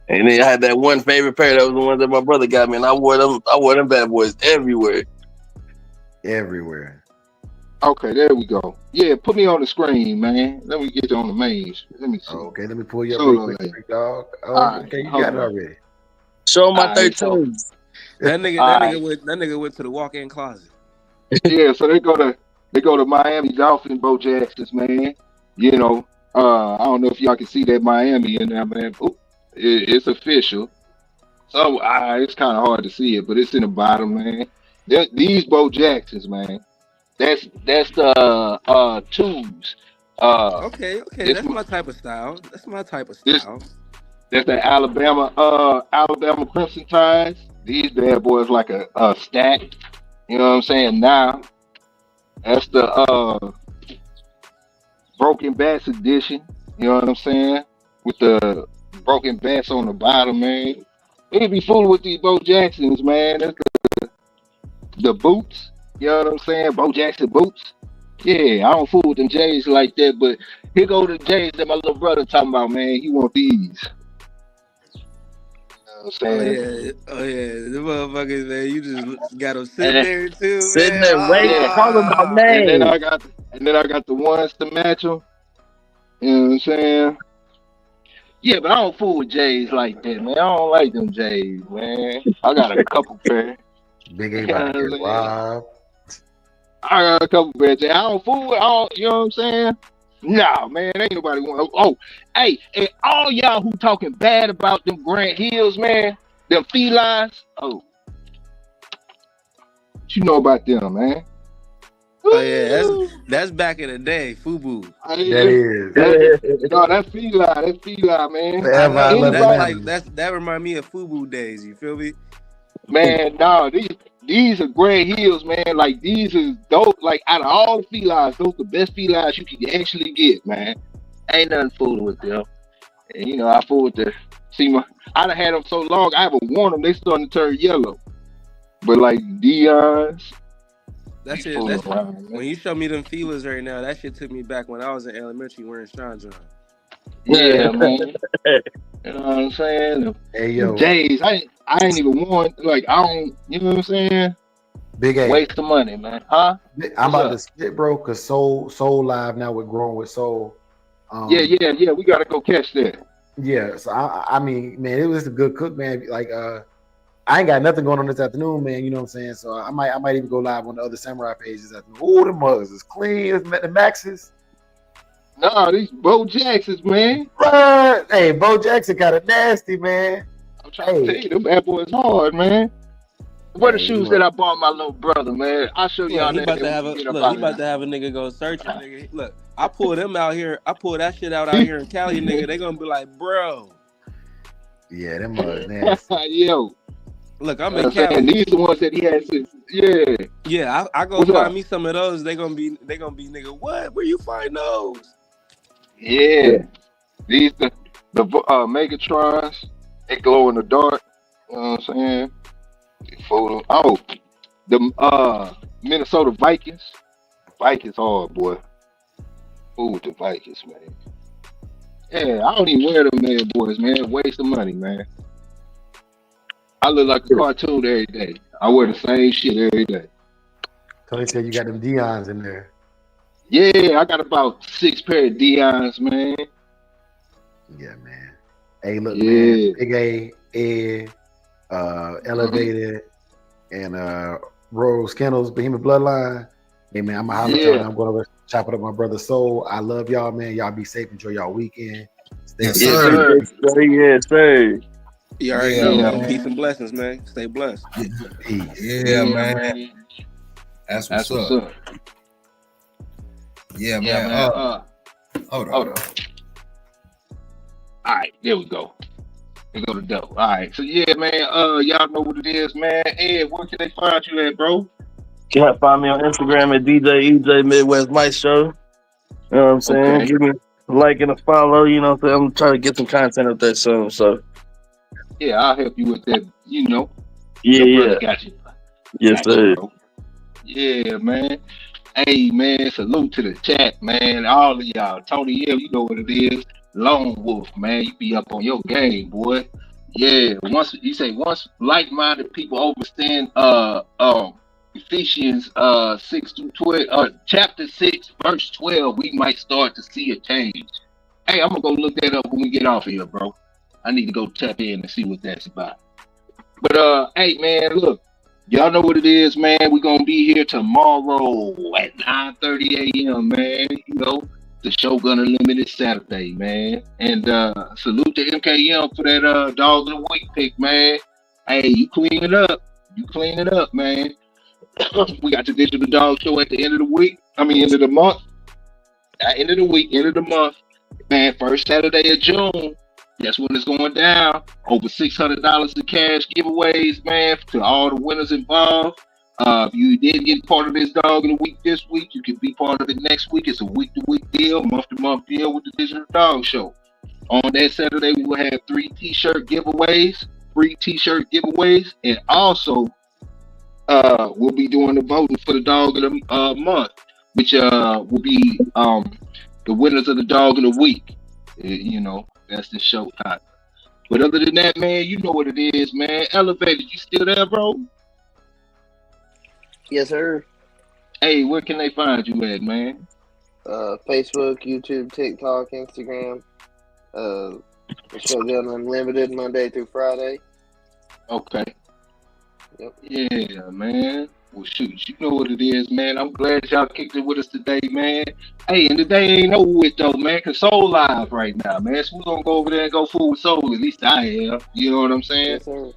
and then I had that one favorite pair that was the one that my brother got me, and I wore them bad boys everywhere. Okay, there we go. Yeah, put me on the screen, man. Let me get you on the main. Let me see. Okay, let me pull you up real quick, dog. Okay, you got it already. Show my 13s. That nigga went to the walk-in closet. Yeah, so they go to Miami Dolphins, Bo Jackson's, man. You know, I don't know if y'all can see that Miami in there, man. Ooh, it's official. So it's kind of hard to see it, but it's in the bottom, man. These Bo Jacksons, man. That's the twos. Okay. That's my type of style. That's the Alabama Crimson Tides. These bad boys like a stack. You know what I'm saying? Now, that's the Broken Bats edition. You know what I'm saying? With the broken bats on the bottom, man. They be fooling with these Bo Jacksons, man. That's the boots. You know what I'm saying? Bo Jackson boots. Yeah, I don't fool with them J's like that, but here go the J's that my little brother talking about, man. He want these. You know what I'm saying? Oh yeah, the motherfuckers, man. You just got them sitting there too, sitting there waiting, talking about names. And then I got the ones to match them. You know what I'm saying? Yeah, but I don't fool with J's like that, man. I don't like them J's, man. I got a couple pair. Big A about to get robbed. I got a couple pair. I don't fool with you know what I'm saying? Nah, man, ain't nobody want. Oh, hey, and all y'all who talking bad about them Grant Hills, man, them felines. Oh, what you know about them, man? Oh yeah, that's back in the day, FUBU. That is. No, that's feline. That's feline, man. That remind me of FUBU days. You feel me? Man, no, these are Grant Hills, man. Like these are those. Like out of all the felines, those are the best felines you can actually get, man. Ain't nothing fooling with them. And you know, I fool with the. I done had them so long, I haven't worn them. They starting to turn yellow. But like Dion's. That shit, when you show me them feelers right now, that shit took me back when I was in elementary wearing Sean John. Yeah, man. You know what I'm saying? Hey, yo. Days, I ain't even worn, like, I don't, you know what I'm saying? Big A. Waste of money, man. Huh? I'm about to spit, bro, because Soul Live now with Growing with Soul. Yeah. We got to go catch that. Yeah, so I mean, man, it was a good cook, man. Like, I ain't got nothing going on this afternoon, man. You know what I'm saying? So I might even go live on the other Samurai pages. Oh, the mugs is clean. The Maxes. No, these Bo Jacksons, man. Right. Hey, Bo Jackson kind of nasty, man. I'm trying to tell you, them bad boys hard, man. What the shoes that I bought my little brother, man? I'll show y'all. He about to have a nigga go searching, nigga. Look, I pull them out here. I pull that shit out here in Cali, nigga. They gonna be like, bro. Yeah, them mugs nasty. Yo. Look, I'm in Cali. These the ones that he has. Yeah, I go find me some of those. They gonna be nigga. What? Where you find those? Yeah, these the Megatrons. They glow in the dark. You know what I'm saying? Oh, the Minnesota Vikings. Vikings hard, boy. Fool with the Vikings, man. Yeah, I don't even wear them bad boys, man. Waste of money, man. I look like a cartoon every day. I wear the same shit every day. Tony said you got them Dion's in there. Yeah, I got about 6 pair of Dion's, man. Yeah, man. Hey, look, man, Big A, Ed, Elevated, and Rose Kennels, Behemoth Bloodline. Hey, man, I'm going to holler at y'all. I'm going to chop it up my brother's soul. I love y'all, man. Y'all be safe. Enjoy y'all weekend. Stay safe. Yes, sir. You already know. Peace and blessings, man. Stay blessed. Peace. Yeah, man. That's what's up. Yeah, man. Hold on. All right, there we go. We go to Doe. All right, so yeah, man. Y'all know what it is, man. Ed, where can they find you at, bro? You can find me on Instagram at DJ EJ Midwest Maestro. You know what I'm saying? Okay. Give me a like and a follow. You know what I'm saying? I'm trying to get some content up there soon. So yeah, I'll help you with that. You know. Yeah. Got you. Yes, sir. Yeah, man. Hey, man, salute to the chat, man. All of y'all. Tony Hill, you know what it is. Lone Wolf, man. You be up on your game, boy. Yeah. Once like-minded people understand Ephesians 6-12, chapter 6, verse 12, we might start to see a change. Hey, I'm gonna go look that up when we get off of here, bro. I need to go tap in and see what that's about. But hey, man, look. Y'all know what it is, man. We're gonna be here tomorrow at 9:30 a.m., man. You know, the Shogun Unlimited Saturday, man. And salute to MKM for that Dog of the Week pick, man. Hey, you clean it up. Man. We got the Digital Dog Show at the end of the week. End of the month. End of the month. Man, first Saturday of June. That's when it's going down. Over $600 in cash giveaways, man, to all the winners involved. If you did get part of this Dog of the Week this week, you can be part of it next week. It's a week-to-week deal, month-to-month deal with the Digital Dog Show. On that Saturday, we will have 3 t-shirt giveaways, and also we'll be doing the voting for the Dog of the Month, which will be the winners of the Dog of the Week. You know. That's the show time. But other than that, man, you know what it is, man. Elevated, you still there, bro? Yes, sir. Hey, where can they find you at, man? Facebook, YouTube, TikTok, Instagram. Shogun Unlimited, Monday through Friday. Okay. Yep. Yeah, man. Well, shoot, you know what it is, man. I'm glad y'all kicked it with us today, man. Hey, and the day ain't over with, though, man, because Soul live right now, man. So we're going to go over there and go fool with Soul. At least I am. You know what I'm saying? Yes, sir.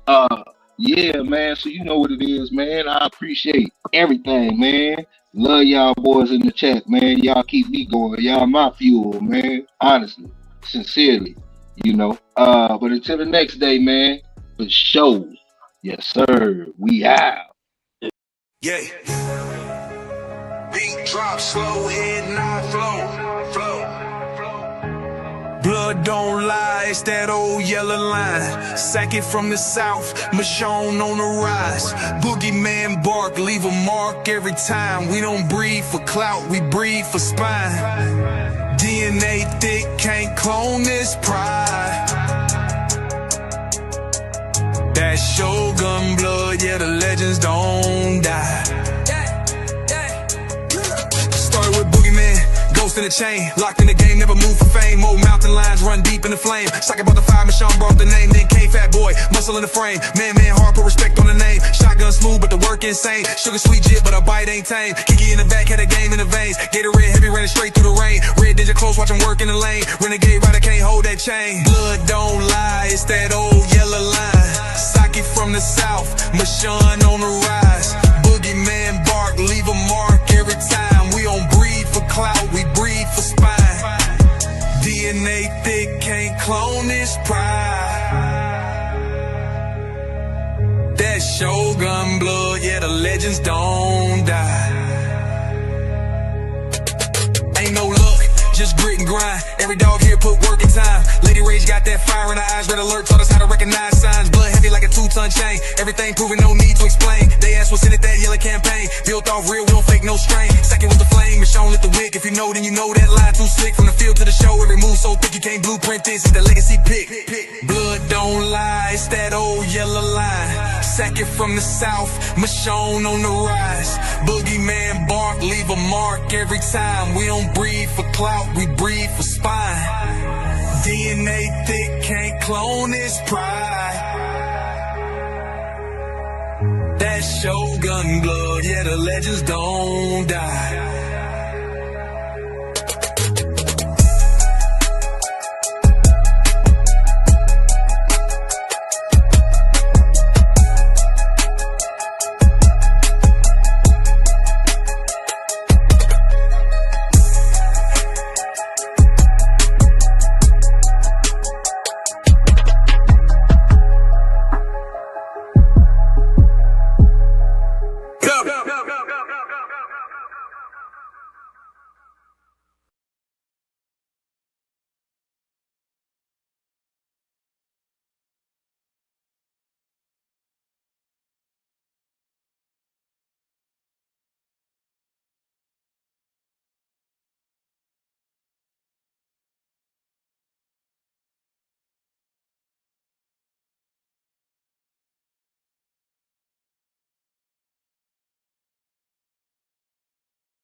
Yeah, man. So you know what it is, man. I appreciate everything, man. Love y'all boys in the chat, man. Y'all keep me going. Y'all my fuel, man. Honestly. Sincerely. You know. But until the next day, man, for sure. Yes, sir. We out. Yeah. Beat drop slow, head not flow. Blood don't lie, it's that old yellow line. Sack it from the south, Michonne on the rise. Boogeyman bark, leave a mark every time. We don't breathe for clout, we breathe for spine. DNA thick, can't clone this pride. That Shogun blood, yeah, the legends don't die. Started with Boogeyman, ghost in the chain, locked in the game, never moved for fame. Old mountain lines run deep in the flame. Sock about the fire, Michonne brought the name. Then came Fat Boy, muscle in the frame. Man, hard, put respect on the name. Shotgun smooth, but the work insane. Sugar sweet jit, but a bite ain't tame. Kiki in the back, had a game in the veins. Gatorade heavy, running straight through the rain. Red Ninja close, watch him work in the lane. Renegade rider can't hold that chain. Blood don't lie, it's that old yellow line. Sock it from the south, Michonne on the rise. Boogeyman bark, leave a mark every time. We don't breathe for clout, we breathe for spine. DNA thick, can't clone this pride. That Shogun blood, yeah, the legends don't die. Ain't no luck, just grit and grind. Every dog here put work in time. Lady Rage got that fire in her eyes. Red alert taught us how to recognize signs. Blood heavy like a 2-ton chain. Everything proven, no need to explain. They asked what's in it, that yellow campaign. Built off real, we don't fake no strain. Second with the flame, Michonne lit the wick. If you know, then you know that line too slick. From the field to the show, every move so thick you can't blueprint this. It's the legacy pick. Blood don't lie, it's that old yellow line. Second from the south, Michonne on the rise. Boogeyman bark, leave a mark every time. We don't breathe for clout, we breathe for spine. DNA thick, can't clone his pride. That Shogun blood, yeah, the legends don't die.